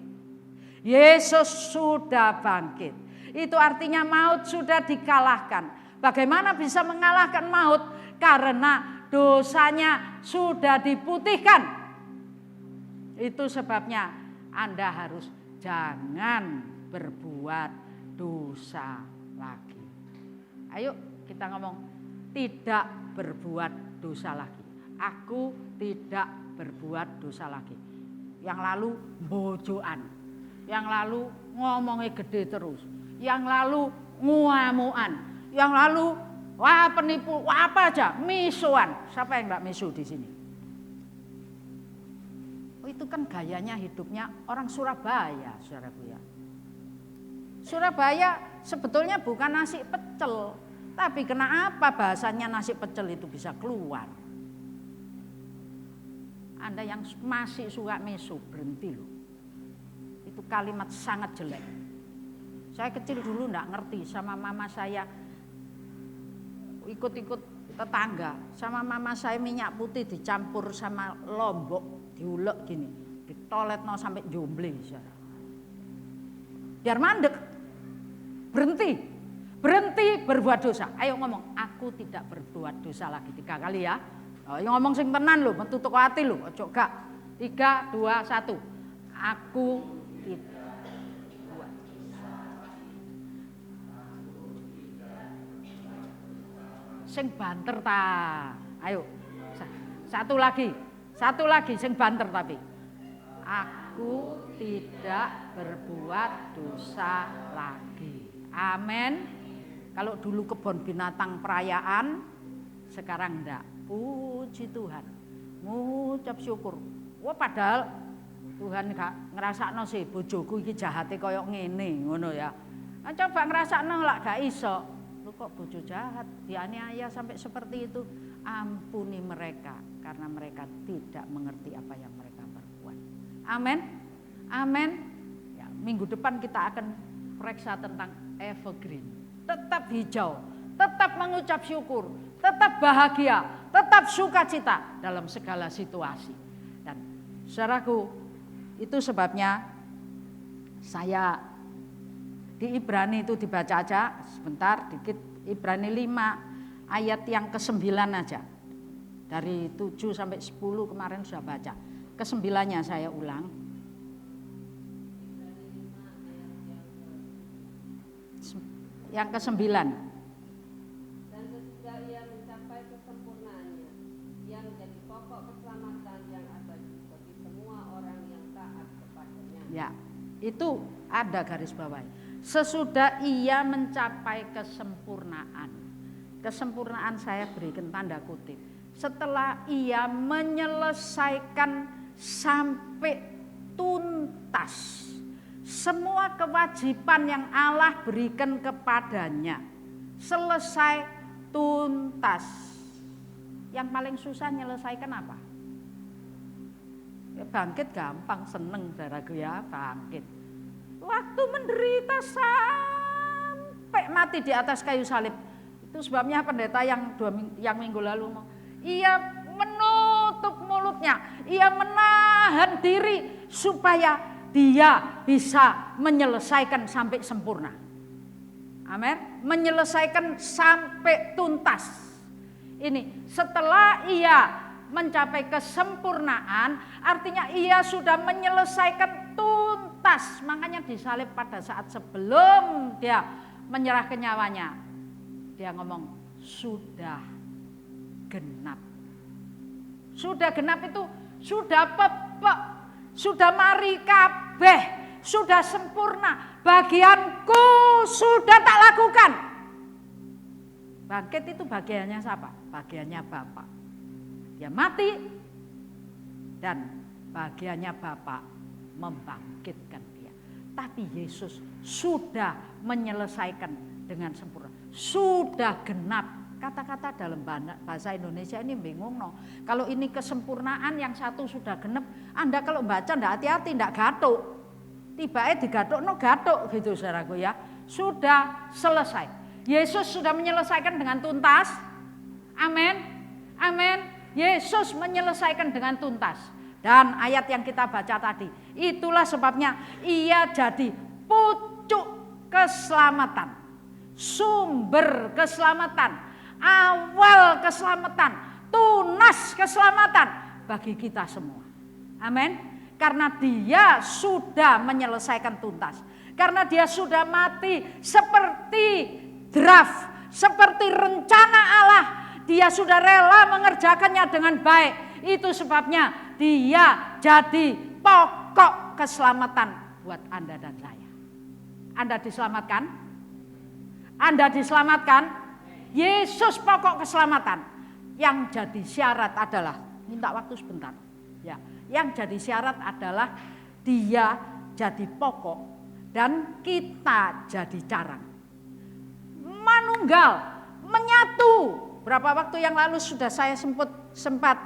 Yesus sudah bangkit, itu artinya maut sudah dikalahkan. Bagaimana bisa mengalahkan maut? Karena dosanya sudah diputihkan. Itu sebabnya Anda harus jangan berbuat dosa lagi. Ayo kita ngomong, tidak berbuat dosa lagi. Aku tidak berbuat dosa lagi. Yang lalu bojoan, yang lalu ngomongnya gede terus, yang lalu nguamuan, yang lalu wah penipu, wah apa aja, misuan. Siapa yang enggak misu di sini? Oh, itu kan gayanya hidupnya orang Surabaya, saudaraku ya. Surabaya sebetulnya bukan nasi pecel, tapi kenapa bahasanya nasi pecel itu bisa keluar? Anda yang masih suka misu, berhenti loh. Itu kalimat sangat jelek. Saya kecil dulu enggak ngerti, sama mama saya ikut-ikut tetangga. Sama mama saya minyak putih dicampur sama lombok, diulek gini, ditoletno sampai jomble. Biar mandek. Berhenti berbuat dosa. Ayo ngomong, aku tidak berbuat dosa lagi 3 kali ya. Ayo ngomong sing tenan lho, metu teko ati lho, ojo gak. 3, 2, 1. Aku tidak buat. Sing banter ta. Ayo. Satu lagi sing banter tapi. Aku tidak berbuat dosa lagi. Amin. Kalau dulu kebun binatang perayaan, sekarang enggak. Puji Tuhan, ngucap syukur. Wah padahal Tuhan gak ngrasakno sih bojoku iki jahate koyo ngene, ngono ya. Nah, coba ngrasakno lak gak iso. Lu kok bojo jahat, dianiaya sampai seperti itu. Ampuni mereka karena mereka tidak mengerti apa yang mereka perbuat. Amin. Amin. Ya, minggu depan kita akan periksa tentang evergreen. Tetap hijau, tetap mengucap syukur, tetap bahagia, tetap sukacita dalam segala situasi. Dan saudaraku, itu sebabnya saya di Ibrani itu dibaca aja sebentar dikit, Ibrani 5 ayat yang ke-9 aja. Dari 7 sampai 10 kemarin sudah baca. Ke-9-nya saya ulang. Yang ke-9. Dan sesudah ia mencapai kesempurnaannya, ia menjadi pokok keselamatan yang abadi bagi semua orang yang taat kepadanya. Ya, itu ada garis bawah. Sesudah ia mencapai kesempurnaan. Kesempurnaan saya berikan tanda kutip. Setelah ia menyelesaikan sampai tuntas semua kewajiban yang Allah berikan kepadanya, selesai tuntas. Yang paling susah menyelesaikan apa? Ya, bangkit gampang, seneng saudaraku ya, bangkit. Waktu menderita sampai mati di atas kayu salib. Itu sebabnya pendeta yang minggu lalu ngomong, ia menutup mulutnya, ia menahan diri supaya dia bisa menyelesaikan sampai sempurna. Amin. Menyelesaikan sampai tuntas. Ini setelah ia mencapai kesempurnaan, artinya ia sudah menyelesaikan tuntas. Makanya disalib pada saat sebelum dia menyerahkan nyawanya, dia ngomong sudah genap. Sudah genap itu sudah pepek, sudah mari kabeh, sudah sempurna. Bagianku sudah tak lakukan. Bangkit itu bagiannya siapa? Bagiannya Bapa. Dia mati dan bagiannya Bapa membangkitkan dia. Tapi Yesus sudah menyelesaikan dengan sempurna. Sudah genap kata-kata dalam bahasa Indonesia ini bingung no. Kalau ini kesempurnaan, yang satu sudah genep, Anda kalau baca ndak hati-hati, ndak gatuk. Tiba-tiba digatuk no gatuk gitu saudaraku ya. Sudah selesai. Yesus sudah menyelesaikan dengan tuntas. Amin. Amin. Yesus menyelesaikan dengan tuntas. Dan ayat yang kita baca tadi, itulah sebabnya ia jadi pucuk keselamatan, sumber keselamatan, awal keselamatan, tunas keselamatan bagi kita semua. Amin. Karena dia sudah menyelesaikan tuntas. Karena dia sudah mati seperti draft, seperti rencana Allah. Dia sudah rela mengerjakannya dengan baik. Itu sebabnya dia jadi pokok keselamatan buat Anda dan saya. Anda diselamatkan? Anda diselamatkan? Yesus pokok keselamatan. Yang jadi syarat adalah, minta waktu sebentar. Ya, yang jadi syarat adalah dia jadi pokok dan kita jadi carang. Manunggal, menyatu. Berapa waktu yang lalu sudah saya sempat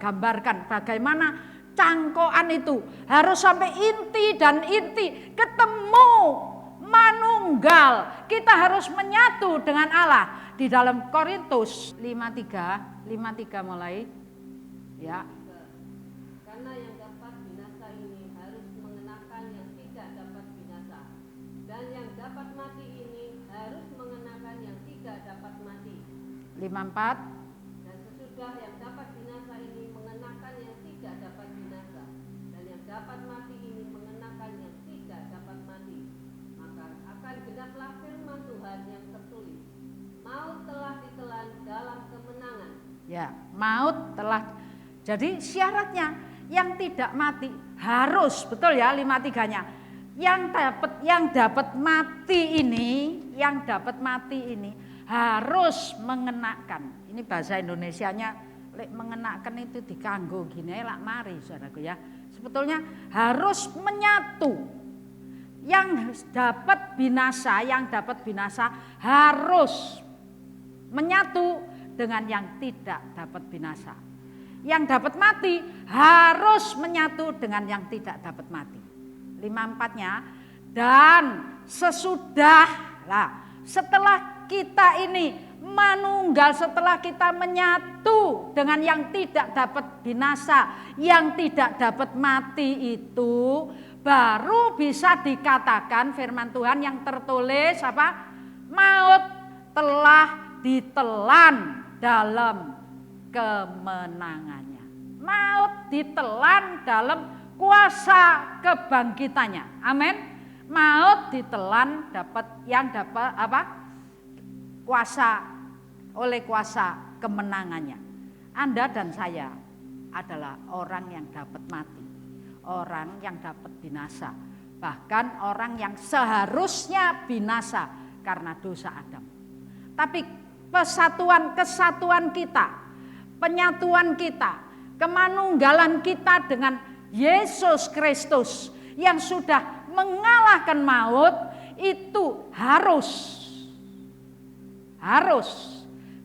gambarkan bagaimana cangkokan itu harus sampai inti dan inti ketemu manunggal. Kita harus menyatu dengan Allah. Di dalam Korintus 53 mulai ya. Karena yang dapat binasa ini harus mengenakan yang tidak dapat binasa, dan yang dapat mati ini harus mengenakan yang tidak dapat mati. 54. Dan sesudah yang dapat binasa ini mengenakan yang tidak dapat binasa, dan yang dapat mati ini mengenakan yang tidak dapat mati, maka akan genaplah firman Tuhan yang tertulis, maut telah ditelan dalam kemenangan. Ya, maut telah. Jadi syaratnya yang tidak mati harus, betul ya 53-nya. Yang dapat mati ini harus mengenakan. Ini bahasa Indonesianya mengenakan itu dikanggo gini lak mari saudaraku ya. Sebetulnya harus menyatu. Yang dapat binasa harus menyatu dengan yang tidak dapat binasa. Yang dapat mati harus menyatu dengan yang tidak dapat mati. 54-nya, dan setelah kita ini manunggal, setelah kita menyatu dengan yang tidak dapat binasa, yang tidak dapat mati itu, baru bisa dikatakan firman Tuhan yang tertulis apa? Maut telah ditelan dalam kemenangannya. Maut ditelan dalam kuasa kebangkitannya. Amin. Maut ditelan oleh kuasa kemenangannya. Anda dan saya adalah orang yang dapat mati, orang yang dapat binasa, bahkan orang yang seharusnya binasa karena dosa Adam. Tapi kesatuan kita, penyatuan kita, kemanunggalan kita dengan Yesus Kristus yang sudah mengalahkan maut itu harus.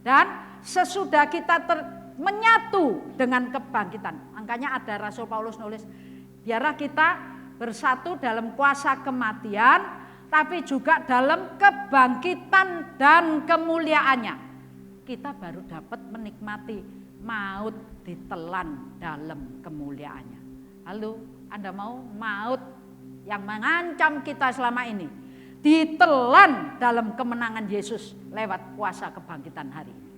Dan sesudah kita menyatu dengan kebangkitan. Makanya ada Rasul Paulus nulis, biarlah kita bersatu dalam kuasa kematian, tapi juga dalam kebangkitan dan kemuliaannya. Kita baru dapat menikmati maut ditelan dalam kemuliaannya. Lalu Anda mau maut yang mengancam kita selama ini ditelan dalam kemenangan Yesus lewat kuasa kebangkitan hari ini.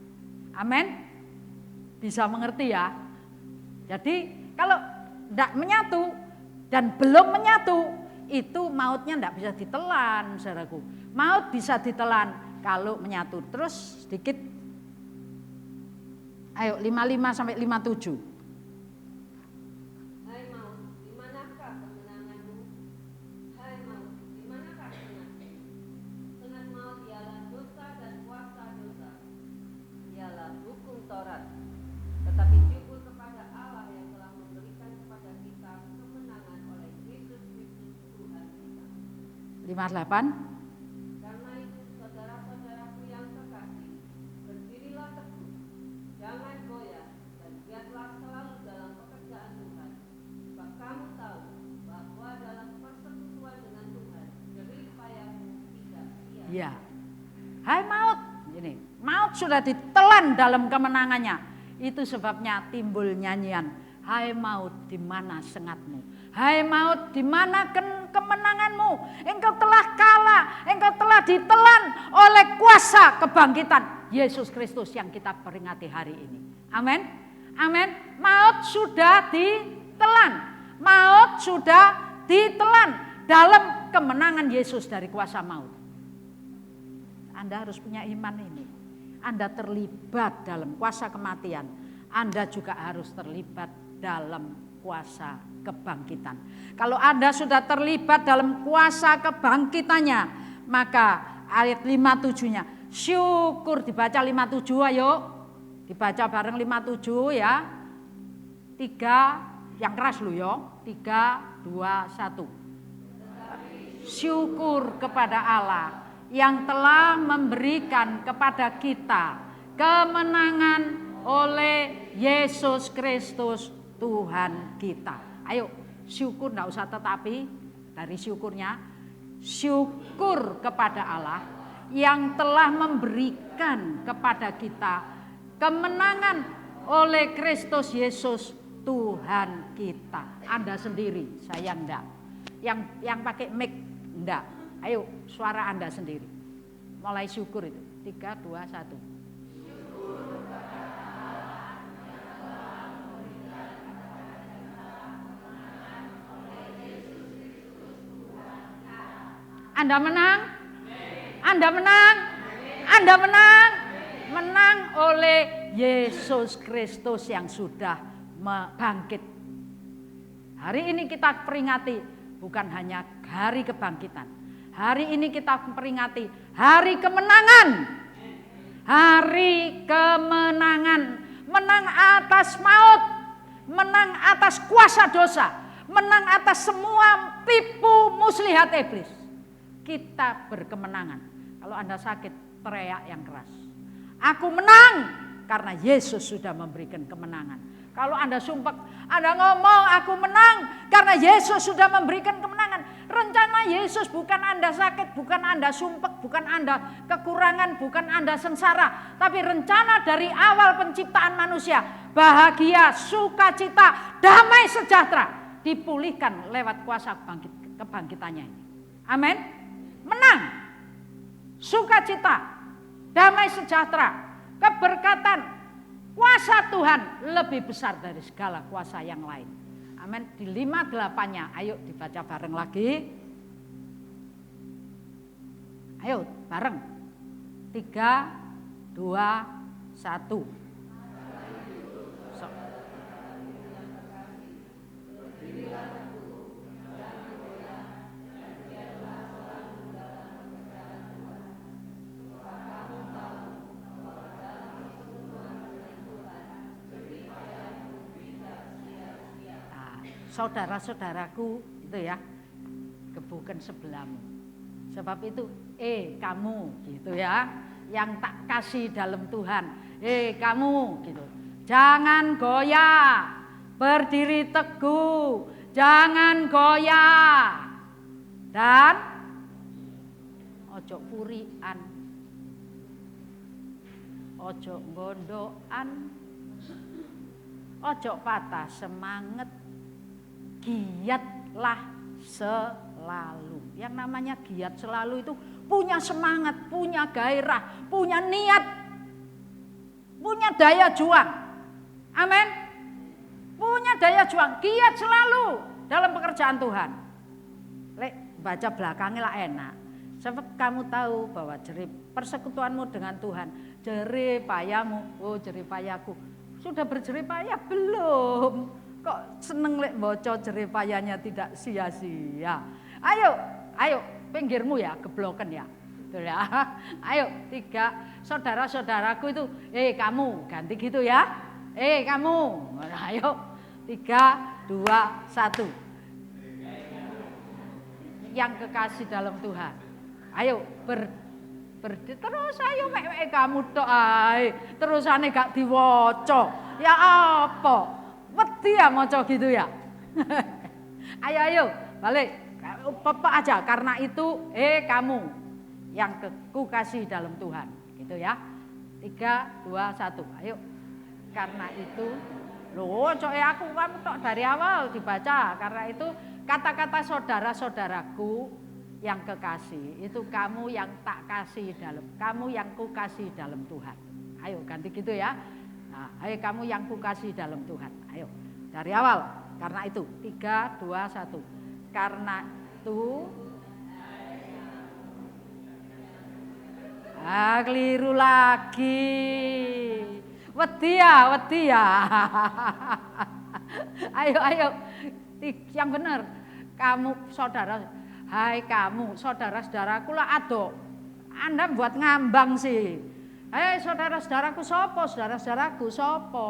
Amin. Bisa mengerti ya? Jadi kalau tidak menyatu dan belum menyatu, itu mautnya tidak bisa ditelan, saudaraku. Maut bisa ditelan kalau menyatu. Terus sedikit, ayo 55 sampai 57. Hai maut, di manakah kemenanganmu? Hai maut, di manakah sengatmu? Sengat maut ialah dosa dan kuasa dosa, ialah hukum Taurat. Tetapi syukur kepada Allah yang telah memberikan kepada kita kemenangan oleh Yesus Kristus Tuhan kita. 58. Karena itu saudara-saudaraku yang terkasih, berdiri Ya. Hai maut, ini maut sudah ditelan dalam kemenangannya. Itu sebabnya timbul nyanyian. Hai maut, di mana sengatmu? Hai maut, di mana kemenanganmu? Engkau telah kalah, engkau telah ditelan oleh kuasa kebangkitan Yesus Kristus yang kita peringati hari ini. Amin. Amin. Maut sudah ditelan. Maut sudah ditelan dalam kemenangan Yesus dari kuasa maut. Anda harus punya iman ini. Anda terlibat dalam kuasa kematian. Anda juga harus terlibat dalam kuasa kebangkitan. Kalau Anda sudah terlibat dalam kuasa kebangkitannya, maka ayat 57-nya, syukur, dibaca 57, ayo. Dibaca bareng 57 ya. 3, yang keras lu ya. 3, 2, 1. Syukur kepada Allah yang telah memberikan kepada kita kemenangan oleh Yesus Kristus Tuhan kita. Ayo, syukur enggak usah tetapi, dari syukurnya, syukur kepada Allah yang telah memberikan kepada kita kemenangan oleh Kristus Yesus Tuhan kita. Anda sendiri, saya enggak. Yang pakai mic enggak. Ayo, suara Anda sendiri. Mulai syukur itu. 3, 2, 1. Anda menang? Anda menang? Anda menang? Menang oleh Yesus Kristus yang sudah bangkit. Hari ini kita peringati bukan hanya hari kebangkitan. Hari ini kita memperingati hari kemenangan. Hari kemenangan. Menang atas maut. Menang atas kuasa dosa. Menang atas semua tipu muslihat iblis. Kita berkemenangan. Kalau Anda sakit, teriak yang keras. Aku menang karena Yesus sudah memberikan kemenangan. Kalau Anda sumpah, Anda ngomong aku menang karena Yesus sudah memberikan kemenangan. Rencana Yesus bukan Anda sakit, bukan Anda sumpah, bukan Anda kekurangan, bukan Anda sengsara. Tapi rencana dari awal penciptaan manusia, bahagia, sukacita, damai sejahtera dipulihkan lewat kuasa kebangkitannya. Amin. Menang, sukacita, damai sejahtera, keberkatan. Kuasa Tuhan lebih besar dari segala kuasa yang lain. Amin. Di 58-nya, ayo dibaca bareng lagi. Ayo bareng. 3, 2, 1. Saudara-saudaraku itu ya, gebukan sebelahmu. Sebab itu kamu gitu ya, yang tak kasih dalam Tuhan. Kamu gitu. Jangan goyah, berdiri teguh, jangan goyah. Dan ojo purian, ojo gondokan, ojo patah semangat. Giatlah selalu. Yang namanya giat selalu itu punya semangat, punya gairah, punya niat, punya daya juang. Amin. Punya daya juang, giat selalu dalam pekerjaan Tuhan. Lek baca belakangnya lah enak. Sebab kamu tahu bahwa jerih persekutuanmu dengan Tuhan, jerih payamu, jerih payaku. Sudah berjerih payah belum? Kok seneng lek baca jerih payahnya tidak sia-sia. Ayo pinggirmu ya, gebloken ya. Betul ya. Ayo 3 saudara-saudaraku itu, kamu ganti gitu ya. Kamu. Ayo 3, 2, 1. Yang kekasih dalam Tuhan. Ayo terus ayo mek kamu tok ae. Terusane gak diwaca. Ya apa? Wedi ya maca gitu ya. Ayo balik. Papa aja karena itu kamu. yang kukasihi dalam Tuhan. Gitu ya. 3, 2, 1. Ayo. Karena itu, loh, aku kamu tok dari awal dibaca. Karena itu kata-kata saudara-saudaraku yang kekasih, itu kamu yang tak kasih dalam, kamu yang kukasih dalam Tuhan. Ayo ganti gitu ya. Nah, ayo kamu yang kukasih dalam Tuhan. Ayo dari awal. Karena itu 3, 2, 1. Karena itu keliru lagi. Wedi ya. Ayo. Yang benar. Kamu saudara, hai kamu saudara-saudaraku lah ado. Anda buat ngambang sih. Hai saudara-saudaraku sopo, saudara-saudaraku sopo.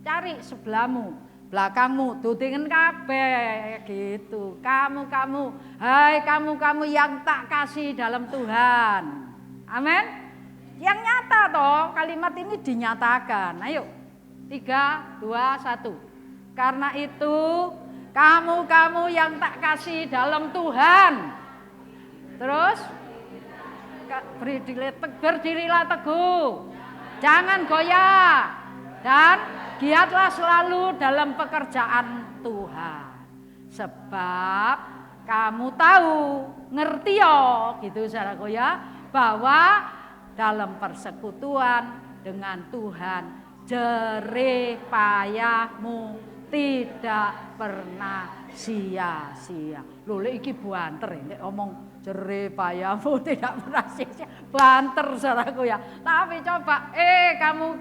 Cari sebelahmu, belakangmu, tutingen kabeh gitu. Kamu, hai kamu yang tak kasih dalam Tuhan. Amin. Yang nyata toh, kalimat ini dinyatakan. Ayo. 3, 2, 1. Karena itu kamu yang tak kasih dalam Tuhan. Terus berdirilah teguh, jangan goyah, dan giatlah selalu dalam pekerjaan Tuhan. Sebab kamu tahu, ngerti yo, gitu saudaraku ya, bahwa dalam persekutuan dengan Tuhan jerih payahmu tidak pernah sia-sia. Lho iki banter nek omong jerih payahmu tidak pernah sia-sia. Banter saudaraku ya. Tapi coba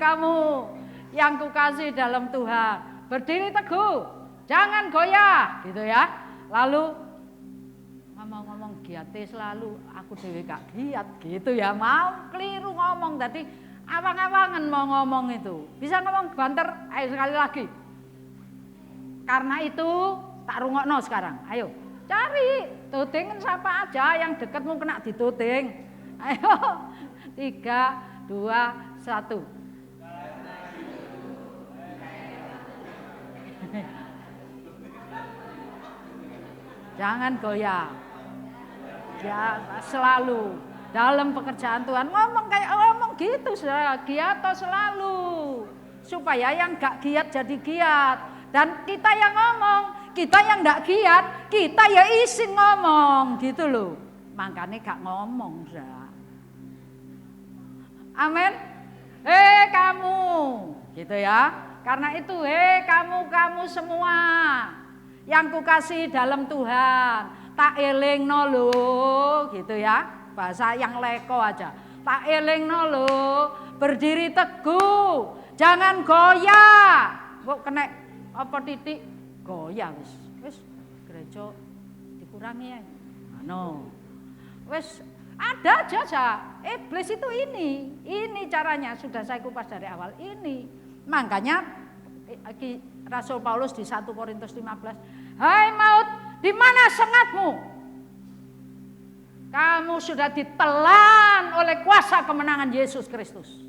kamu yang kukasih dalam Tuhan, berdiri teguh, jangan goyah gitu ya. Lalu ngomong giate selalu, aku dhewe gak giat gitu ya. Mau keliru ngomong tadi, awang-awangan mau ngomong itu. Bisa ngomong banter, ayo sekali lagi. Karena itu tak rungokno sekarang. Ayo cari tutingen siapa aja yang dekatmu kena dituting. Ayo 3, 2, 1. Jangan goyah. Ya selalu dalam pekerjaan Tuhan. Ngomong gitu, giat selalu. Supaya yang gak giat jadi giat. Dan kita yang ngomong, kita yang gak giat, kita ya isin ngomong gitu loh. Makanya gak ngomong. Amin. Kamu gitu ya. Karena itu kamu semua yang kukasih dalam Tuhan, tak elingno lho gitu ya. Bahasa yang leko aja. Tak elingno lho, berdiri teguh, jangan goyah. Kok kena apa titik goyah wis gereja dikurangi ya. Wis ada aja. Iblis itu ini caranya sudah saya kupas dari awal ini. Makanya Rasul Paulus di 1 Korintus 15, hai maut, di mana sengatmu? Kamu sudah ditelan oleh kuasa kemenangan Yesus Kristus.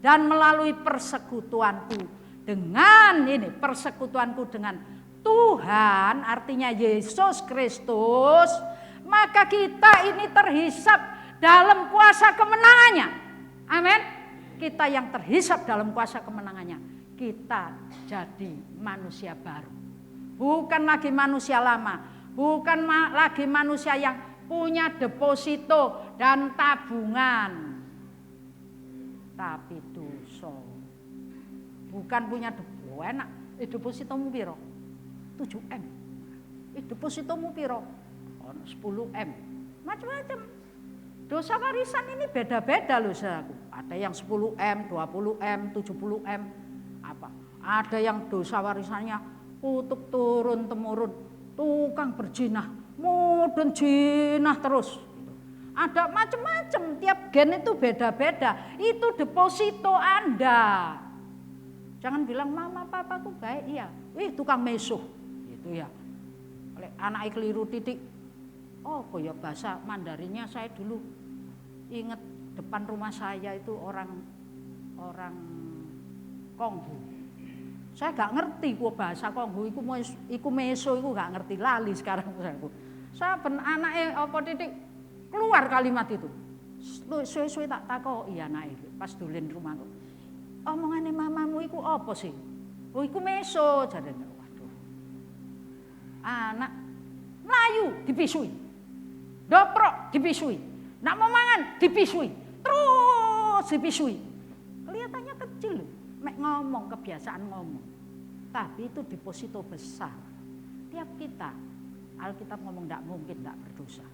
Dan melalui persekutuanku dengan Tuhan, artinya Yesus Kristus, maka kita ini terhisap dalam kuasa kemenangannya. Amin. Kita yang terhisap dalam kuasa kemenangannya, kita jadi manusia baru. Bukan lagi manusia lama, bukan lagi manusia yang punya deposito dan tabungan. Tapi dosa. Bukan punya enak, depositomu piro? 7M. Depositomu piro? 10M. Macam-macam. Dosa warisan ini beda-beda loh saudaraku. Ada yang 10M, 20M, 70M. Ada yang dosa warisannya kutuk turun temurun, tukang berjinah, mudun jinah terus. Ada macam-macam, tiap gen itu beda-beda. Itu deposito Anda. Jangan bilang mama papaku baik, iya. Tukang mesuh gitu ya. Oleh anaknya keliru titik. Oh ya bahasa Mandarinnya saya dulu ingat depan rumah saya itu orang Konghu. Saya gak ngerti kok bahasa Konghu iku meso iku gak ngerti, lali sekarang aku. Saben anake apa titik Keluar kalimat itu. Suwe-suwe tak takoki anake pas dolen rumahku. Omongane mamamu iku apa sih? Oh iku meso jarene. Waduh. Anak mlayu dipisui. Doprok dipisui. Nak mau mangan dipisui. Terus dipisui. Kelihatannya kecil loh. Mek ngomong, kebiasaan ngomong. Tapi itu deposito besar. Tiap kita, Alkitab ngomong tidak mungkin tidak berdosa.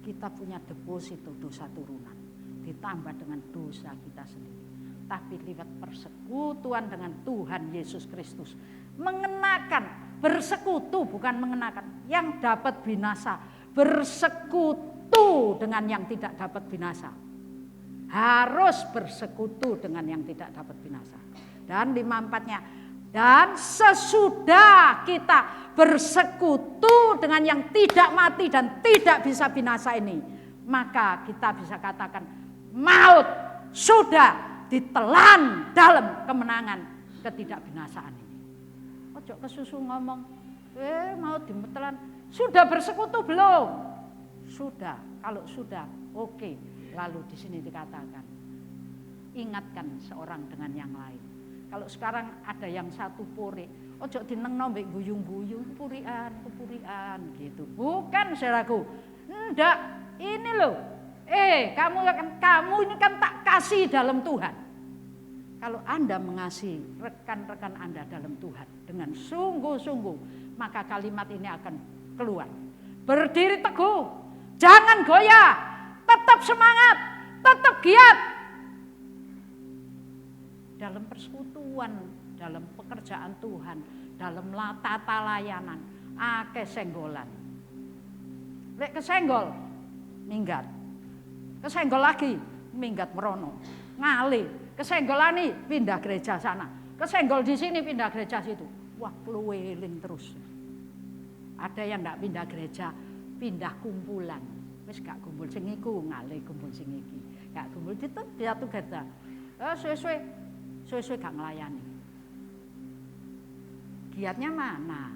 Kita punya deposito dosa turunan. Ditambah dengan dosa kita sendiri. Tapi lewat persekutuan dengan Tuhan Yesus Kristus. Mengenakan, bersekutu bukan mengenakan. Yang dapat binasa, bersekutu dengan yang tidak dapat binasa. Harus bersekutu dengan yang tidak dapat binasa. Dan 54-nya, dan sesudah kita bersekutu dengan yang tidak mati dan tidak bisa binasa ini, maka kita bisa katakan maut sudah ditelan dalam kemenangan ketidakbinasaan ini. Ojo kesusu ngomong, maut ditelan, sudah bersekutu belum? Sudah, kalau sudah, oke. Lalu di sini dikatakan, ingatkan seorang dengan yang lain. Kalau sekarang ada yang satu puri, ojo dinengno mbek guyung-guyung, kepurian gitu. Bukan saudaraku. Enggak, ini loh. Kamu ini kan tak kasih dalam Tuhan. Kalau Anda mengasihi rekan-rekan Anda dalam Tuhan dengan sungguh-sungguh, maka kalimat ini akan keluar. Berdiri teguh, jangan goyah, tetap semangat, tetap giat. Dalam persekutuan, dalam pekerjaan Tuhan, dalam tata layanan, akeh senggolan. Lek kesenggol, minggat. Kesenggol lagi, minggat merono. Ngalih, kesenggolani pindah gereja sana. Kesenggol di sini pindah gereja situ. Wah, keluweling terus. Ada yang enggak pindah gereja, pindah kumpulan. Wis gak kumpul sing iku, ngalih kumpul sing iki. Gak kumpul dia tuh gereja. Suwe-suwe gak ngelayani. Giatnya mana?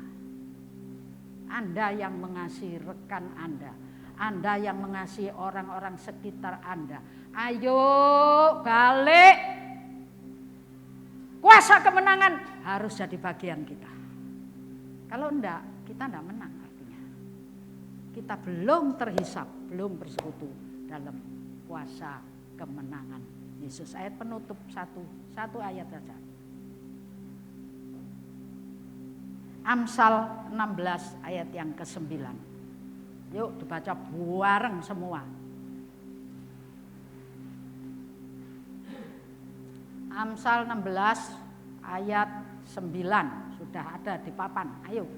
Anda yang mengasihi rekan Anda yang mengasihi orang-orang sekitar Anda. Ayo balik. Kuasa kemenangan harus jadi bagian kita. Kalau enggak, kita enggak menang artinya. Kita belum terhisap, belum bersekutu dalam kuasa kemenangan Yesus. Ayat penutup satu ayat saja. Amsal 16 ayat yang ke-9. Yuk dibaca bareng semua. Amsal 16 ayat 9 sudah ada di papan. Ayo.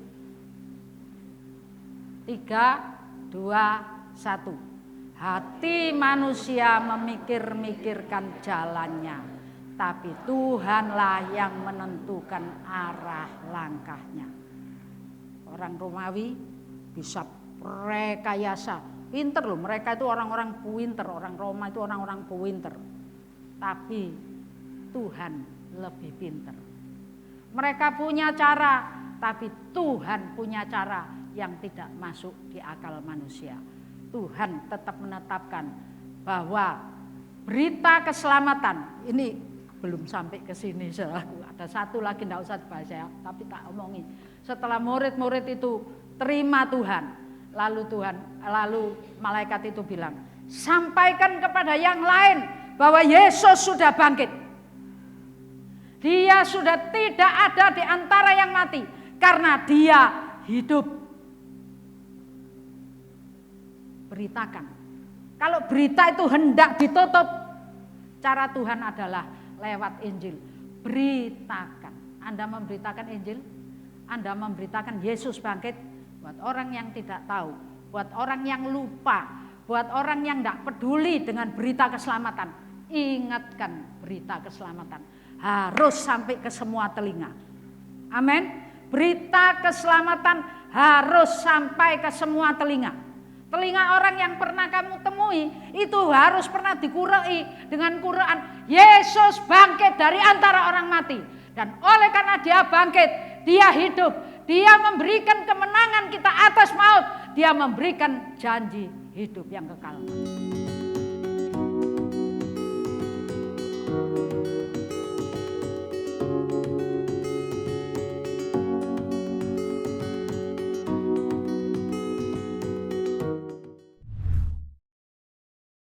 3, 2, 1. Hati manusia memikir-mikirkan jalannya, tapi Tuhanlah yang menentukan arah langkahnya. Orang Romawi bisa rekayasa, pinter loh. Mereka itu orang-orang pinter, orang Roma itu orang-orang pinter. Tapi Tuhan lebih pinter. Mereka punya cara, tapi Tuhan punya cara yang tidak masuk di akal manusia. Tuhan tetap menetapkan bahwa berita keselamatan ini belum sampai ke sini. Ada satu lagi tidak usah dibahas ya, tapi tak omongin. Setelah murid-murid itu terima Tuhan, lalu malaikat itu bilang, sampaikan kepada yang lain bahwa Yesus sudah bangkit. Dia sudah tidak ada di antara yang mati karena dia hidup. Beritakan. Kalau berita itu hendak ditutup, cara Tuhan adalah lewat Injil. Beritakan. Anda memberitakan Injil, Anda memberitakan Yesus bangkit buat orang yang tidak tahu, buat orang yang lupa, buat orang yang tidak peduli dengan berita keselamatan. Ingatkan berita keselamatan. Harus sampai ke semua telinga. Amin. Berita keselamatan harus sampai ke semua telinga. Telinga orang yang pernah kamu temui itu harus pernah dikurei dengan Quran. Yesus bangkit dari antara orang mati. Dan oleh karena dia bangkit, dia hidup. Dia memberikan kemenangan kita atas maut. Dia memberikan janji hidup yang kekal.